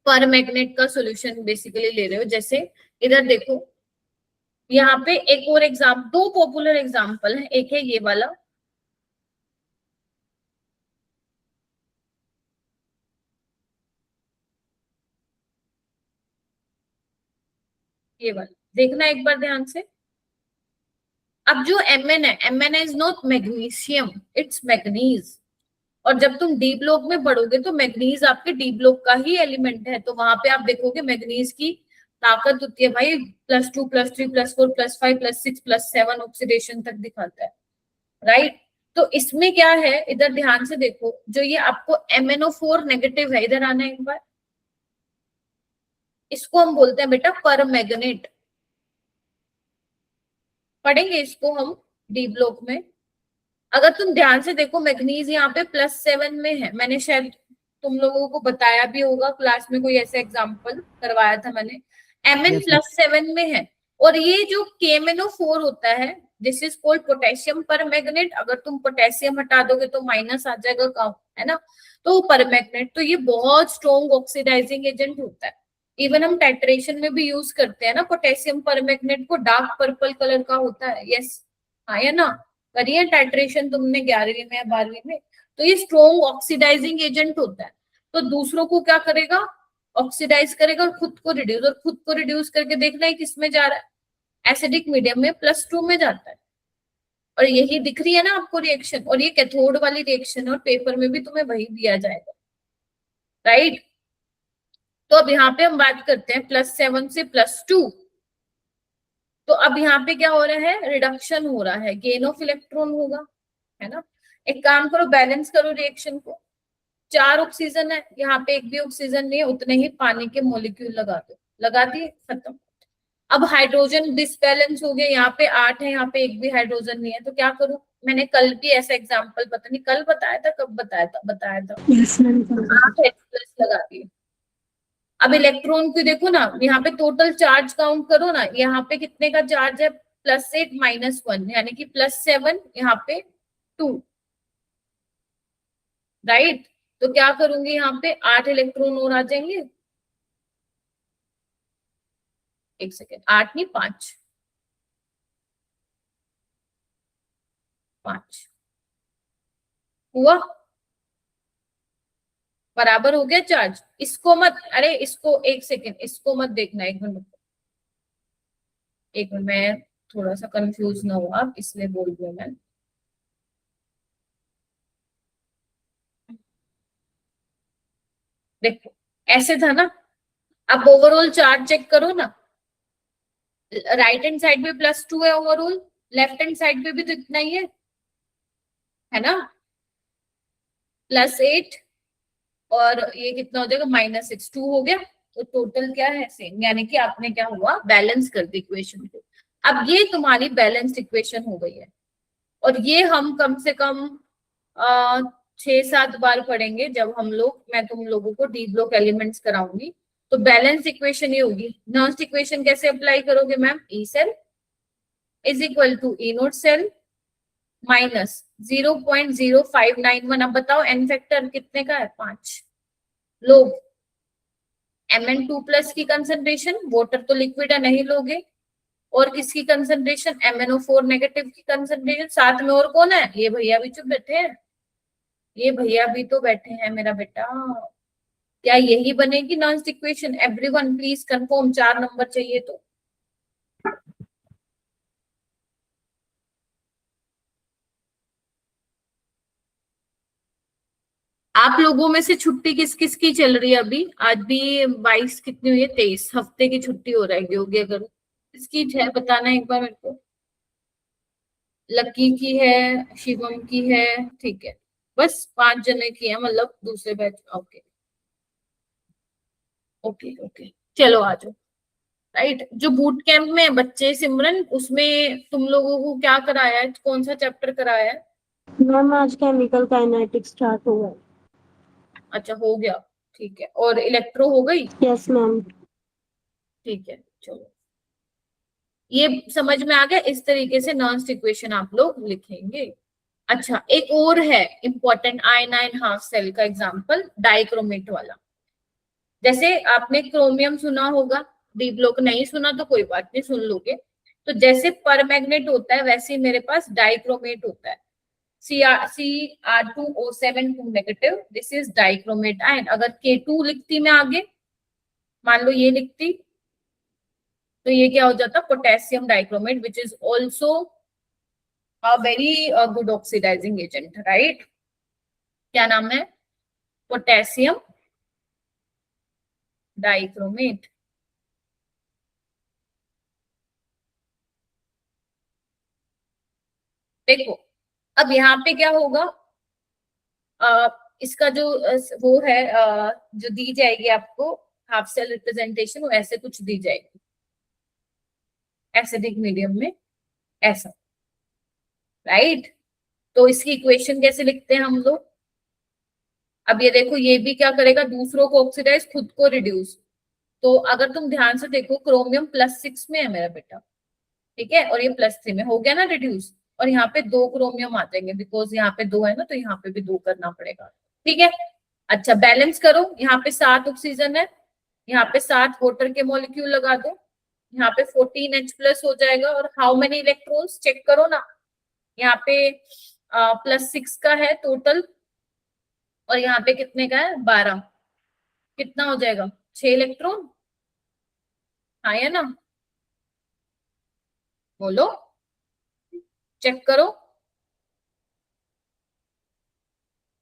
पर मैग्नेट का सॉल्यूशन बेसिकली ले रहे हो। जैसे इधर देखो, यहाँ पे एक और एग्जाम्पल, 2 पॉपुलर एग्जाम्पल है, एक है ये वाला, ये वाला देखना एक बार ध्यान से। अब जो Mn है, Mn is not magnesium, it's manganese. और जब तुम डी ब्लॉक में बढ़ोगे तो मैग्नीज आपके डी ब्लॉक का ही एलिमेंट है, तो वहां पे आप देखोगे मैग्नीज की ताकत होती है भाई +2 +3 +4 +5 +6 +7 ऑक्सीडेशन तक दिखाता है, राइट। तो इसमें क्या है, इधर ध्यान से देखो, जो ये आपको MnO4 नेगेटिव है, इधर आना एक बार, इसको हम बोलते हैं बेटा पर मैग्नेट, पढ़ेंगे इसको हम डी ब्लॉक में। अगर तुम ध्यान से देखो, मैग्नीज यहाँ पे +7 में है, मैंने शायद तुम लोगों को बताया भी होगा क्लास में, कोई ऐसा एग्जांपल करवाया था मैंने, Mn +7 में है। और ये जो KMnO4 होता है, दिस इज कॉल्ड पोटेशियम पर मैग्नेट। अगर तुम पोटेशियम हटा दोगे तो माइनस आ जाएगा, काम है ना, तो पर मैग्नेट, तो ये बहुत स्ट्रॉन्ग ऑक्सीडाइजिंग एजेंट होता है। इवन हम टाइट्रेशन में भी यूज करते हैं ना पोटेशियम पर मैग्नेट को, डार्क पर्पल कलर का होता है, यस हाँ या ना, करिए टाइट्रेशन तुमने 11वीं में या 12वीं में। तो ये स्ट्रॉन्ग ऑक्सीडाइजिंग एजेंट होता है, तो दूसरों को क्या करेगा, ऑक्सीडाइज करेगा, और खुद को रिड्यूस, और खुद को रिड्यूस करके देखना है किस में जा रहा है, एसिडिक मीडियम में +2 में जाता है। और यही दिख रही है ना आपको रिएक्शन, और ये कैथोड वाली रिएक्शन, और पेपर में भी तुम्हें वही दिया जाएगा, राइट। तो अब यहाँ पे हम बात करते हैं +7 से +2, तो अब यहाँ पे क्या हो रहा है, रिडक्शन हो रहा है, गेन ऑफ इलेक्ट्रॉन होगा, है ना। एक काम करो, बैलेंस करो रिएक्शन को, 4 ऑक्सीजन है, यहाँ पे एक भी ऑक्सीजन नहीं है, उतने ही पानी के मॉलिक्यूल लगा दो, लगा दिए, खत्म। अब हाइड्रोजन डिसबैलेंस हो गया, यहाँ पे 8 है, यहाँ पे एक भी हाइड्रोजन नहीं है, तो क्या करूं, मैंने कल भी ऐसा एग्जाम्पल, पता नहीं कल बताया था, कब बताया था Yes, ma'am. 8H+ लगा दिए। अब इलेक्ट्रॉन को देखो ना, यहाँ पे टोटल चार्ज काउंट करो ना, यहाँ पे कितने का चार्ज है, +8 -1, यानी कि +7, यहाँ पे 2, राइट। तो क्या करूंगी, यहाँ पे 8 इलेक्ट्रॉन और आ जाएंगे, एक सेकेंड, 8 नहीं 5 हुआ, बराबर हो गया चार्ज। इसको मत, अरे इसको एक सेकेंड, इसको मत देखना, एक मिनट, एक मिनट, मैं थोड़ा सा कंफ्यूज ना हुआ आप, इसलिए बोल रही हूँ मैं। देखो ऐसे था ना, अब ओवरऑल चार्ज चेक करो ना, राइट हैंड साइड पे +2 है ओवरऑल, लेफ्ट हैंड साइड पे भी तो इतना ही है ना, +8, और ये कितना हो जाएगा, -6, 2 हो गया, तो टोटल क्या है, सेम, यानी कि आपने क्या हुआ, बैलेंस कर दी इक्वेशन को। अब ये तुम्हारी बैलेंस्ड इक्वेशन हो गई है, और ये हम कम से कम 6-7 बार पढ़ेंगे, जब हम लोग, मैं तुम लोगों को डी ब्लॉक एलिमेंट्स कराऊंगी। तो बैलेंस इक्वेशन ये होगी। नॉन्स्ट इक्वेशन कैसे अप्लाई करोगे ma'am, E cell is equal to E naught cell minus 0.0591। अब बताओ एन फैक्टर कितने का है, 5 लोग, Mn2+ की कंसंट्रेशन, वाटर तो लिक्विड है नहीं लोगे, और किसकी कंसंट्रेशन, MnO4 नेगेटिव की कंसंट्रेशन, साथ में और कौन है, ये भैया भी चुप बैठे हैं, ये भैया भी तो बैठे हैं मेरा बेटा। क्या यही बनेगी नॉन्स equation? Everyone please confirm, 4 number चाहिए तो। आप लोगों में से छुट्टी किस किस की चल रही है अभी? आज भी 22 कितनी हुई है, 23 हफ्ते की छुट्टी हो रहेगी होगी, अगर किसकी है बताना एक बार मेरे को। लकी की है, शिवम की है, ठीक है, बस 5 जने की है, मतलब दूसरे बैच। ओके ओके ओके, चलो आ जाओ। राइट, जो बूट कैंप में बच्चे सिमरन, उसमें तुम लोगों को क्या कराया है, कौन सा चैप्टर कराया है? मैम आज केमिकल काइनेटिक्स स्टार्ट हुआ है। अच्छा हो गया, ठीक है, और इलेक्ट्रो हो गई? Yes ma'am. ठीक है, चलो ये समझ में आ गया, इस तरीके से नॉन्स इक्वेशन आप लोग लिखेंगे। अच्छा, एक और है इंपॉर्टेंट आयनाइन हाफ सेल का एग्जांपल, डाइक्रोमेट वाला। जैसे आपने क्रोमियम सुना होगा, डी ब्लॉक नहीं सुना तो कोई बात नहीं, सुन लोगे। तो जैसे परमैग्नेट होता है, वैसे ही मेरे पास डाइक्रोमेट होता है, Cr2O7 2 negative, this is dichromate ion. अगर K2 लिखती मैं आगे, मान लो ये लिखती, तो ये क्या हो जाता, potassium dichromate, which is also a very good oxidizing agent, right? क्या नाम है? Potassium dichromate. देखो अब यहाँ पे क्या होगा, इसका जो वो है, जो दी जाएगी आपको हाफ सेल रिप्रेजेंटेशन, वो ऐसे कुछ दी जाएगी, एसिडिक मीडियम में ऐसा, राइट? तो इसकी इक्वेशन कैसे लिखते हैं हम लोग? अब ये देखो, ये भी क्या करेगा, दूसरों को ऑक्सीडाइज, खुद को रिड्यूस। तो अगर तुम ध्यान से देखो, क्रोमियम +6 में है मेरा बेटा, ठीक है, और ये +3 में हो गया ना रिड्यूस, और यहाँ पे 2 क्रोमियम आ जाएंगे, बिकॉज यहाँ पे 2 है ना, तो यहाँ पे भी 2 करना पड़ेगा, ठीक है। अच्छा बैलेंस करो, यहाँ पे 7 ऑक्सीजन है, यहाँ पे 7 वाटर के मॉलिक्यूल लगा दो, यहाँ पे 14H+ हो जाएगा, और हाउ मेनी इलेक्ट्रॉन्स चेक करो ना, यहाँ पे +6 का है टोटल, और यहाँ पे कितने का है, 12, कितना हो जाएगा, 6 इलेक्ट्रॉन, हाँ या ना, बोलो, चेक करो,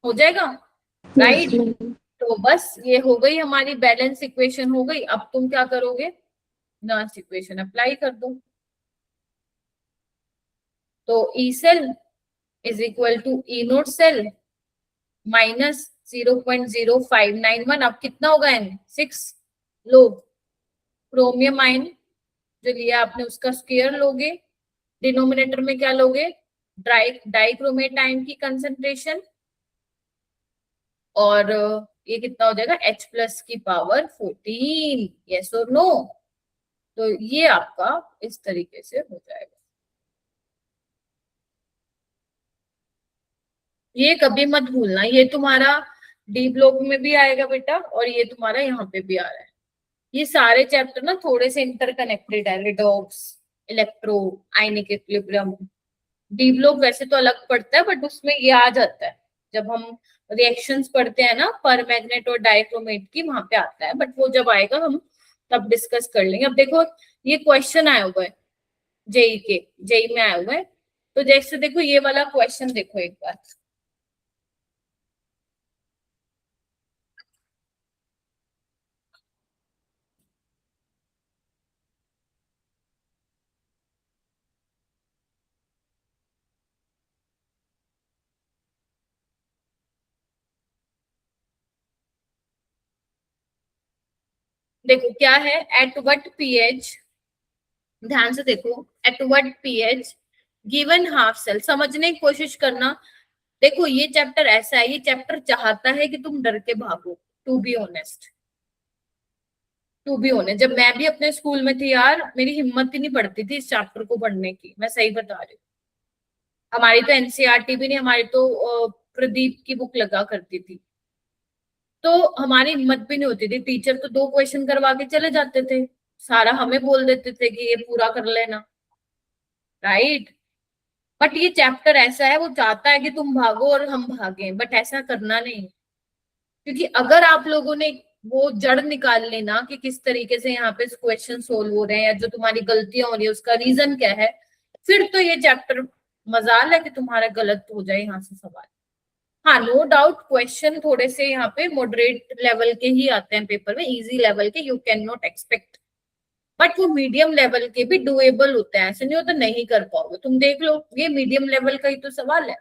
हो जाएगा, यस राइट? मैम। तो बस ये हो गई हमारी बैलेंस इक्वेशन हो गई। अब तुम क्या करोगे, नॉन्स इक्वेशन अप्लाई कर दो। तो E cell is equal to E naught cell minus 0.0591, अब कितना होगा एन, 6 लोग, क्रोमियम आयन जो लिया आपने उसका स्क्वायर लोगे, डिनोमिनेटर में क्या लोगे, डाइक्रोमेट आयन की कंसंट्रेशन, और ये कितना हो जाएगा, H+ की पावर 14, यस और नो? तो ये आपका इस तरीके से हो जाएगा। ये कभी मत भूलना, ये तुम्हारा डी ब्लॉक में भी आएगा बेटा, और ये तुम्हारा यहाँ पे भी आ रहा है। ये सारे चैप्टर ना थोड़े से इंटरकनेक्टेड है, redox, electro, ionic equilibrium. D block वैसे तो अलग पड़ता है, बट उसमें ये आ जाता है, जब हम रिएक्शंस पढ़ते हैं ना परमैग्नेट और डाइक्रोमेट की, वहां पे आता है, बट वो जब आएगा हम तब डिस्कस कर लेंगे। अब देखो ये क्वेश्चन आया हुआ है जेई में आया हुआ है, तो जैसे देखो ये वाला क्वेश्चन देखो एक बार, देखो क्या है, एट व्हाट पीएच, ध्यान से देखो, at what pH given half cell, समझने की कोशिश करना। देखो ये चैप्टर ऐसा है, ये चैप्टर चाहता है कि तुम डर के भागो, to be honest, to be honest. जब मैं भी अपने स्कूल में थी यार, मेरी हिम्मत ही नहीं पड़ती थी इस चैप्टर को पढ़ने की, मैं सही बता रही हूँ। हमारी तो एनसीईआरटी भी नहीं, हमारी तो प्रदीप की बुक लगा करती थी। तो हमारी हिम्मत भी नहीं होती थी, टीचर तो 2 क्वेश्चन करवा के चले जाते थे, सारा हमें बोल देते थे कि ये पूरा कर लेना, राइट। बट ये चैप्टर ऐसा है, वो चाहता है कि तुम भागो और हम भागे, बट ऐसा करना नहीं, क्योंकि अगर आप लोगों ने वो जड़ निकाल लेना कि किस तरीके से यहाँ पे क्वेश्चन सोल्व हो रहे हैं या जो तुम्हारी गलतियां हो रही है उसका रीजन क्या है, फिर तो ये चैप्टर मजाल है कि तुम्हारा गलत हो जाए यहाँ से सवाल। हाँ, नो डाउट क्वेश्चन थोड़े से यहाँ पे मॉडरेट लेवल के ही आते हैं पेपर में, इजी लेवल के you can not expect, but वो मीडियम लेवल के भी डुएबल होते हैं, ऐसे नहीं होता नहीं कर पाओगे, तुम देख लो ये मीडियम लेवल का ही तो सवाल है।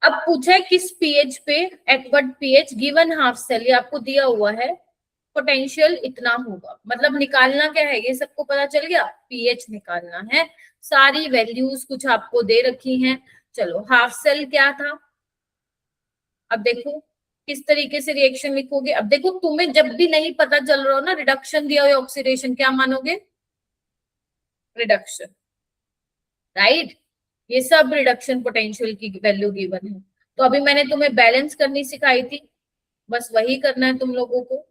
अब पूछा है किस पीएच पे, eight what pH given half cell, ये आपको दिया हुआ है, पोटेंशियल इतना होगा, मतलब निकालना क्या है ये सबको पता चल गया, पीएच निकालना है, सारी वैल्यूज कुछ आपको दे रखी हैं। चलो हाफ सेल क्या था, अब देखो किस तरीके से रिएक्शन लिखोगे। अब देखो तुम्हें जब भी नहीं पता चल रहा हो ना, रिडक्शन दिया हो ऑक्सीडेशन, क्या मानोगे, रिडक्शन, राइट। ये सब रिडक्शन पोटेंशियल की वैल्यू गिवन है। तो अभी मैंने तुम्हें बैलेंस करनी सिखाई थी, बस वही करना है तुम लोगों को,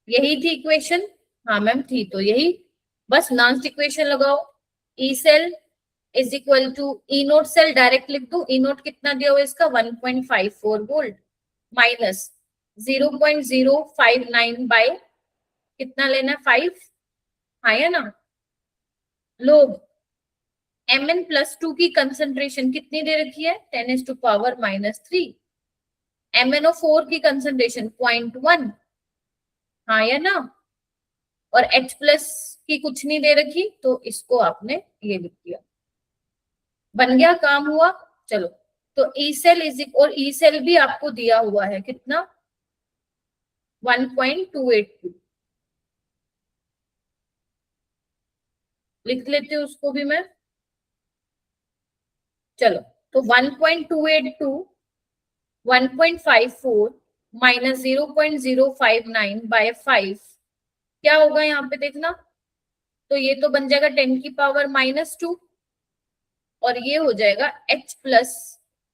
यही थी इक्वेशन, हाँ मैम थी तो यही, बस नॉन इक्वेशन लगाओ, E cell is equal to E naught cell, direct लिख दो, ई नोट कितना दिया हुआ इसका 1.54 वोल्ट माइनस 0.059 बाय कितना लेना है 5, हाँ है ना, लोग Mn+2 की कंसंट्रेशन कितनी दे रखी है 10⁻⁻3, MnO4 की कंसंट्रेशन 0.1, हाँ या ना, और H+ की कुछ नहीं दे रखी, तो इसको आपने ये लिख दिया, बन गया, काम हुआ। चलो तो ई सेल और ई सेल भी आपको दिया हुआ है कितना 1.282, लिख लेते हैं उसको भी मैं, चलो तो 1.282 1.54 माइनस 0.059 बाय 5 क्या होगा यहाँ पे देखना, तो ये तो बन जाएगा 10⁻⁻2 और ये हो जाएगा H+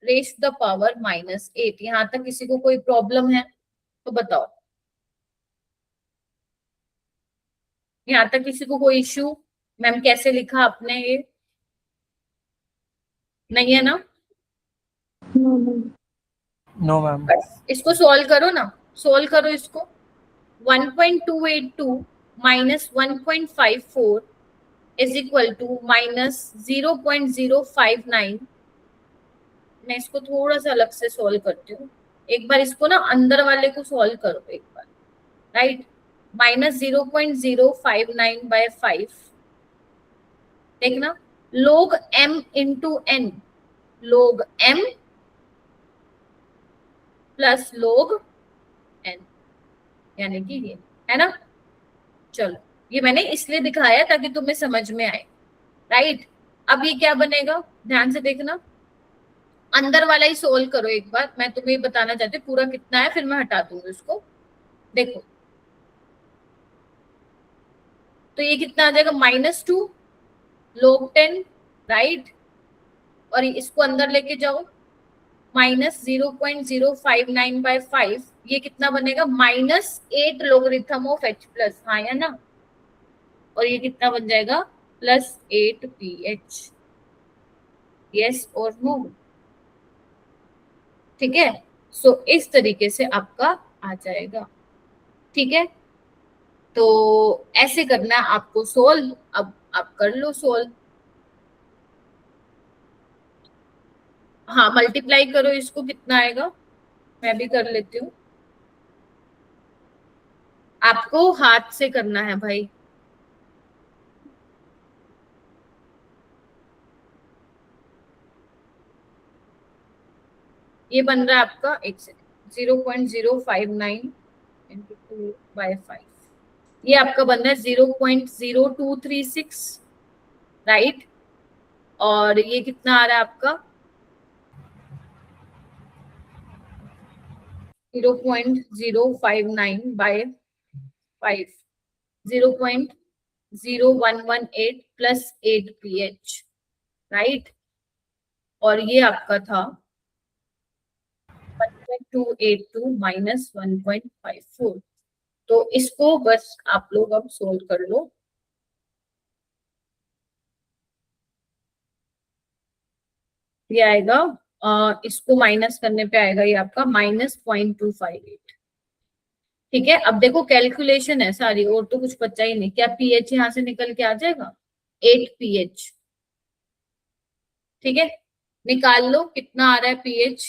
रेश द पावर -8। यहाँ तक किसी को कोई प्रॉब्लम है तो बताओ, यहाँ तक किसी को कोई इश्यू, मैम कैसे लिखा आपने ये, नहीं है ना, नो मैम। इसको सॉल्व करो ना, सॉल्व करो इसको, 1.282 minus 1.54 is equal to minus 0.059, मैं इसको थोड़ा सा अलग से सॉल्व करती हूँ, एक बार इसको ना अंदर वाले को सॉल्व करो एक बार, राइट, माइनस 0.059 बाय 5, देखना log m into n, log m plus log n, यानी कि ये है ना। चलो ये मैंने इसलिए दिखाया ताकि तुम्हें समझ में आए, राइट। अब ये क्या बनेगा, ध्यान से देखना, अंदर वाला ही सोल्व करो एक बार, मैं तुम्हें बताना चाहती हूँ पूरा कितना है, फिर मैं हटा दूंगी उसको, देखो तो ये कितना आ जाएगा -2 log 10, राइट, और इसको अंदर लेके जाओ माइनस 0.059 बाय 5, ये कितना बनेगा -8 लोगरिथम ऑफ H+, हाँ या ना, और ये कितना बन जाएगा +8 pH, यस और नो, ठीक है। सो इस तरीके से आपका आ जाएगा, ठीक है, तो ऐसे करना है आपको सोल्व, अब आप कर लो सोल्व, हाँ मल्टीप्लाई करो इसको, कितना आएगा मैं भी कर लेती हूँ, आपको हाथ से करना है भाई, ये बन रहा है आपका, एक सेकेंड, 0.059 इंटू 2/5, ये आपका बन रहा है 0.0236, राइट, और ये कितना आ रहा है आपका 0.059 बाय 5, 0.0118 प्लस 8 pH, राइट, और ये आपका था 0.282 माइनस 1.54। तो इसको बस आप लोग अब सोल्व कर लो। ये आएगा इसको माइनस करने पे आएगा ये आपका -0.258। ठीक है, अब देखो कैलकुलेशन है सारी, और तो कुछ बचा ही नहीं। क्या पीएच यहां से निकल के आ जाएगा? 8 pH। ठीक है, निकाल लो कितना आ रहा है पीएच।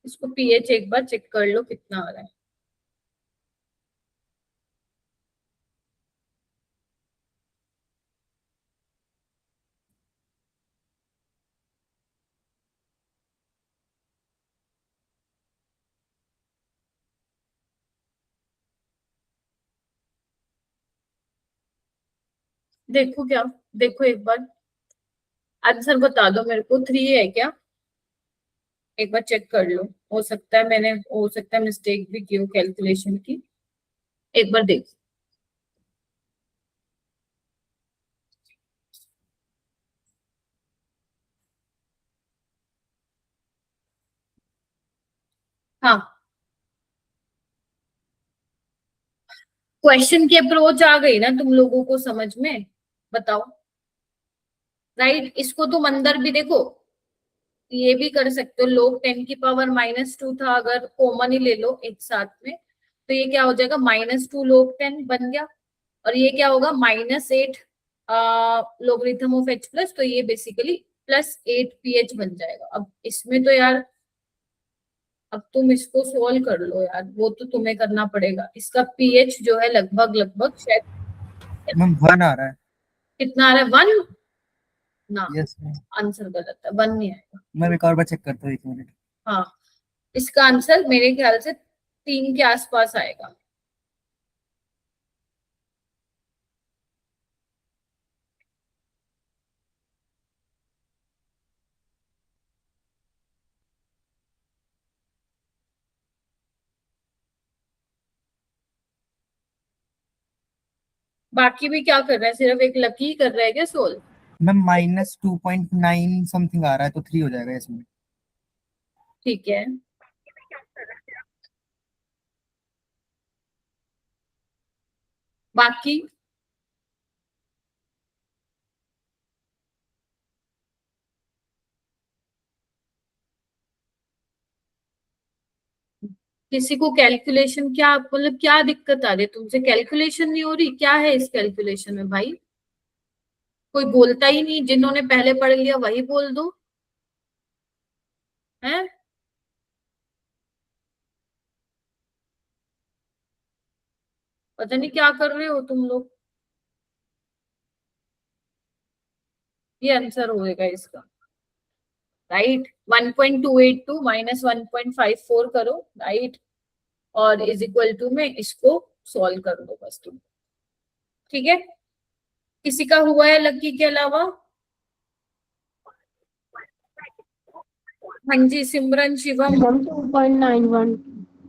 इसको पीएच एक बार चेक कर लो कितना आ रहा है। देखो क्या, देखो एक बार आंसर बता दो मेरे को। 3 है क्या? एक बार चेक कर लो, हो सकता है मैंने, हो सकता है मिस्टेक भी की हो कैलकुलेशन की। एक बार देख। हाँ, क्वेश्चन की अप्रोच आ गई ना तुम लोगों को समझ में? बताओ। राइट, इसको तुम अंदर भी देखो, ये भी कर सकते हो। लोग 10⁻⁻2 था, अगर कॉमन ही ले लो एक साथ में, तो ये क्या हो जाएगा? -2 log 10 बन गया। और ये क्या होगा? -8 लोगरिथम ऑफ h प्लस, तो ये बेसिकली +8 pH बन जाएगा। अब इसमें तो यार, अब तुम इसको सोल्व कर लो यार, वो तो तुम्हें करना पड़ेगा। इसका पीएच जो है लगभग लगभग शायद मैम 1 आ रहा है। कितना आ रहा है? 1 ना, यस मैम। आंसर गलत है, 1 नहीं आएगा। मैम एक और बार चेक करता हूँ, 1 मिनट। हाँ, इसका आंसर मेरे ख्याल से 3 के आसपास आएगा। बाकी भी क्या कर रहा है? सिर्फ एक लकी कर रहा है क्या सोल्व? मैम -2.9 समथिंग आ रहा है, तो 3 हो जाएगा इसमें। ठीक है, बाकी किसी को कैलकुलेशन क्या, मतलब क्या दिक्कत आ रही है? तुमसे कैलकुलेशन नहीं हो रही? क्या है इस कैलकुलेशन में भाई? कोई बोलता ही नहीं, जिन्होंने पहले पढ़ लिया वही बोल दो। है, पता नहीं क्या कर रहे हो तुम लोग। ये आंसर होएगा इसका, राइट। 1.282 माइनस 1.54 करो, राइट, और इज इक्वल टू में इसको सॉल्व कर दो बस तुम। ठीक है, किसी का हुआ है लकी के अलावा? हाँ जी, सिमरन, शिवम। मैम 2.91।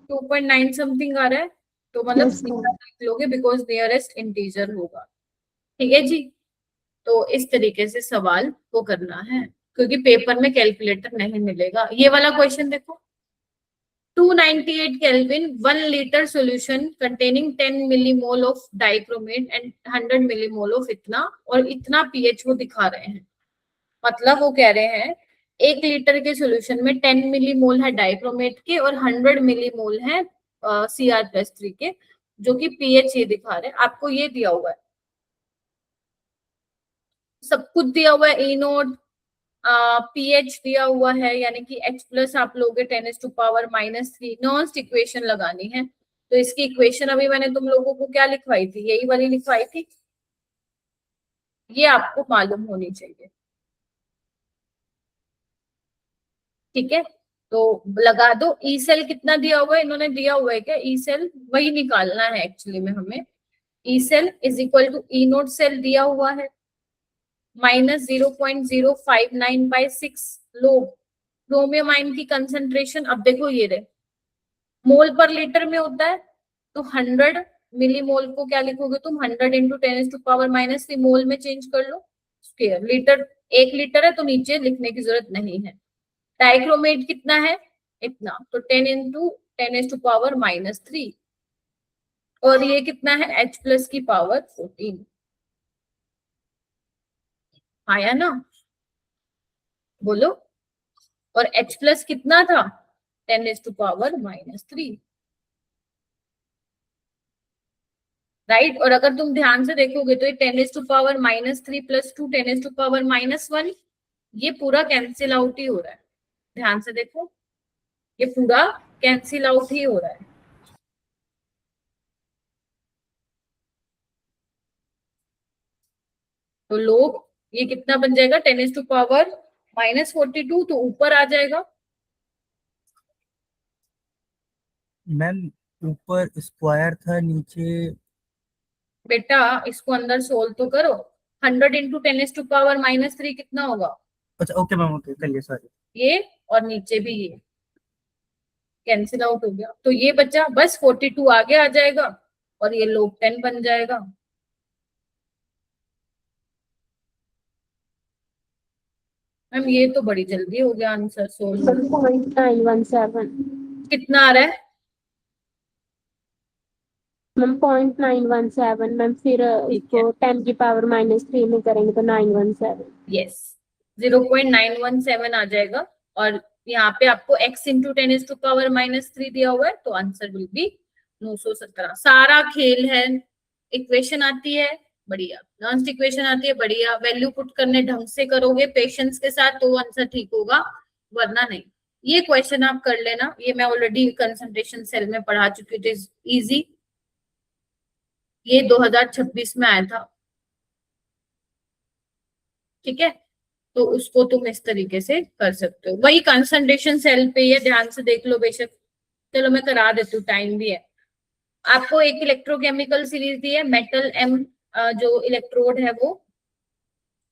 2.9 समथिंग आ रहा है, तो मतलब यस मैम। लिख लोगे बिकॉज नियरेस्ट इंटीजर होगा। ठीक है जी, तो इस तरीके से सवाल को करना है, क्योंकि पेपर में कैलकुलेटर नहीं मिलेगा। ये वाला क्वेश्चन देखो, 298 Kelvin, 1 liter solution containing 10 millimole of dichromate and 100 millimole of इतना और इतना पीएच वो दिखा रहे हैं। मतलब वो कह रहे हैं 1 लीटर के सोल्यूशन में 10 मिलीमोल है डाइक्रोमेट के और 100 मिलीमोल है Cr+3 के, जो कि पीएच ये दिखा रहे हैं। आपको ये दिया हुआ है, सब कुछ दिया हुआ है। ई नोट, पीएच दिया हुआ है, यानी कि H प्लस आप लोगे 10⁻⁻3। नॉन्स्ट इक्वेशन लगानी है, तो इसकी इक्वेशन अभी मैंने तुम लोगों को क्या लिखवाई थी? यही वाली लिखवाई थी, ये आपको मालूम होनी चाहिए। ठीक है, तो लगा दो। ई सेल कितना दिया हुआ है, इन्होंने दिया हुआ है क्या ई सेल, वही निकालना है एक्चुअली में हमें। E cell is equal to E naught cell दिया हुआ है माइनस 0.059/6 लोग। क्रोमियम आयन की कंसंट्रेशन, अब देखो ये रहे मोल पर लीटर में होता है, तो 100 मिलीमोल को क्या लिखोगे तुम, 100 इंटू 10⁻³ मोल में चेंज कर लो स्क्वायर। लीटर 1 लीटर है तो नीचे लिखने की जरूरत नहीं है। डाइक्रोमेट कितना है, इतना, तो 10 इंटू 10⁻³ और ये कितना है H प्लस की पावर 14। आया ना, बोलो। और H प्लस कितना था, 10⁻³ राइट। और अगर तुम ध्यान से देखोगे तो ये 10⁻³ प्लस 2 10⁻⁻1 ये पूरा कैंसिल आउट ही हो रहा है। ध्यान से देखो, ये पूरा कैंसिल आउट ही हो रहा है। तो लोग ये कितना बन जाएगा, 10⁻⁻42 तो ऊपर आ जाएगा। मैम ऊपर स्क्वायर था, नीचे बेटा इसको अंदर सोल्व तो करो। 100 इंटू 10⁻³ कितना होगा, अच्छा ओके मैम, ओके करिए, सॉरी। ये, और नीचे भी ये कैंसिल आउट हो गया, तो ये बचा बस 42 आगे आ जाएगा और ये लोग 10 बन जाएगा। मैम ये तो बड़ी जल्दी हो गया आंसर सोल्व। 0.917 कितना आ रहा है, मैम 0.917 मैम, फिर ठीक है, इसको 10⁻³ में करेंगे तो 917। यस 0.917 आ जाएगा। और यहाँ पे आपको x इंटू 10⁻³ दिया हुआ है, तो आंसर विल बी 917। सारा खेल है, इक्वेशन आती है बढ़िया, लास्ट इक्वेशन आती है बढ़िया, वैल्यू पुट करने ढंग से करोगे पेशेंस के साथ तो आंसर ठीक होगा, वरना नहीं। ये क्वेश्चन आप कर लेना, ये मैं ऑलरेडी कंसंट्रेशन सेल में पढ़ा चुकी, इट इज इजी, ये 2026 में आया था, ठीक है। तो उसको तुम इस तरीके से कर सकते हो, वही कंसंट्रेशन सेल पे ये ध्यान से देख लो बेशक। चलो मैं करा देती हूँ, टाइम भी है। आपको एक इलेक्ट्रोकेमिकल सीरीज दी है, मेटल एम जो इलेक्ट्रोड है वो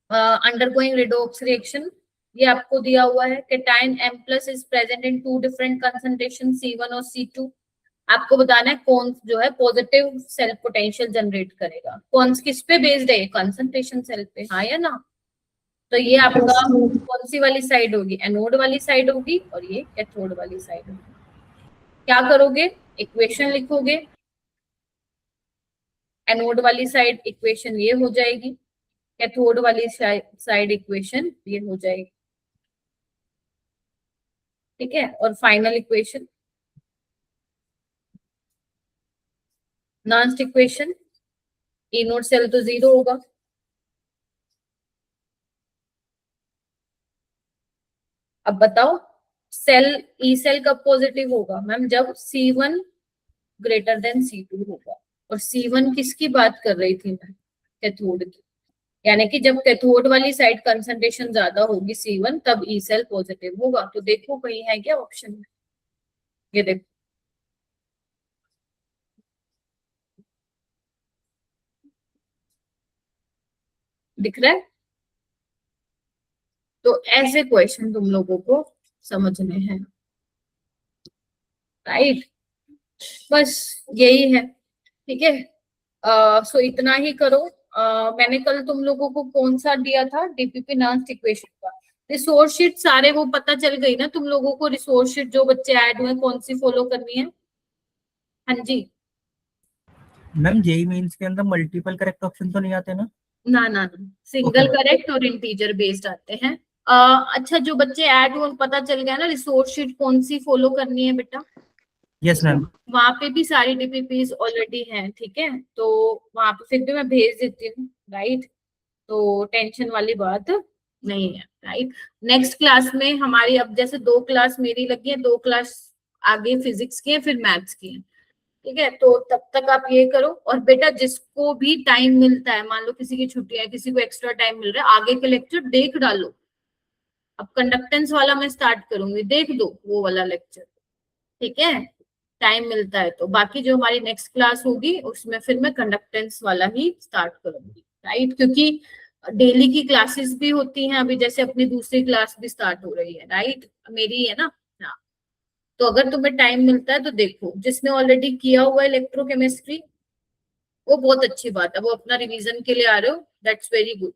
अंडरगोइंग रिडॉक्स रिएक्शन, ये आपको दिया हुआ है। Cation M plus is present in 2 different concentration C1 और C2। आपको बताना है कौन जो है पॉजिटिव सेल्फ पोटेंशियल जनरेट करेगा। कौन किस पे बेस्ड है, कंसंट्रेशन सेल पे, हाँ या ना। तो ये आपका कौन सी वाली साइड होगी, एनोड वाली साइड होगी और ये कैथोड वाली साइड होगी। क्या करोगे, इक्वेशन लिखोगे, एनोड वाली साइड इक्वेशन ये हो जाएगी, कैथोड वाली साइड इक्वेशन ये हो जाएगी, ठीक है। और फाइनल इक्वेशन, लास्ट इक्वेशन, ई नोट सेल तो 0 होगा। अब बताओ सेल ई सेल कब पॉजिटिव होगा, मैम जब C1 ग्रेटर देन C2 होगा। और C1 किसकी बात कर रही थी मैं, कैथोड की, यानी कि जब कैथोड वाली साइड कंसंट्रेशन ज्यादा होगी C1 तब ई सेल पॉजिटिव होगा। तो देखो कहीं है क्या ऑप्शन में, ये देखो दिख रहा है। तो ऐसे क्वेश्चन तुम लोगों को समझने हैं, राइट। बस यही है, ठीक है। सो इतना ही करो। मैंने कल तुम लोगों को कौन सा दिया था, डीपीपी नॉन्स्ट इक्वेशन का रिसोर्स शीट, सारे वो पता चल गई ना तुम लोगों को। रिसोर्स शीट जो बच्चे ऐड हुए कौन सी फॉलो करनी है, हाँ जी। मैम जेई मेंस के अंदर मल्टीपल करेक्ट ऑप्शन तो नहीं आते ना? ना ना ना, सिंगल Okay, करेक्ट और इंटीजर बेस्ड आते हैं। अच्छा जो बच्चे ऐड हुए पता चल गया ना रिसोर्स शीट कौन सी फॉलो करनी है बेटा। Yes ma'am. वहां पे भी सारी डीपीपीज ऑलरेडी हैं, ठीक है। तो वहां पे फिर भी मैं भेज देती हूँ, राइट। तो टेंशन वाली बात नहीं है, राइट। नेक्स्ट क्लास में हमारी अब जैसे 2 क्लास मेरी लगी है, 2 क्लास आगे फिजिक्स की है, फिर मैथ्स की है, ठीक है। तो तब तक आप ये करो। और बेटा जिसको भी टाइम मिलता है, मान लो किसी की छुट्टी है, किसी को एक्स्ट्रा टाइम मिल रहा है, आगे के लेक्चर देख डालो, अब कंडक्टेंस वाला मैं स्टार्ट करूंगी, देख दो वो वाला लेक्चर, ठीक है, टाइम मिलता है तो। बाकी जो हमारी नेक्स्ट क्लास होगी उसमें फिर मैं कंडक्टेंस वाला ही स्टार्ट करूंगी, राइट, क्योंकि डेली की क्लासेस भी होती हैं अभी, जैसे अपनी दूसरी क्लास भी स्टार्ट हो रही है, राइट, मेरी है ना। हाँ, तो अगर तुम्हें टाइम मिलता है तो देखो, जिसने ऑलरेडी किया हुआ है इलेक्ट्रोकेमिस्ट्री वो बहुत अच्छी बात है, वो अपना रिवीजन के लिए आ रहे हो, दैट्स वेरी गुड।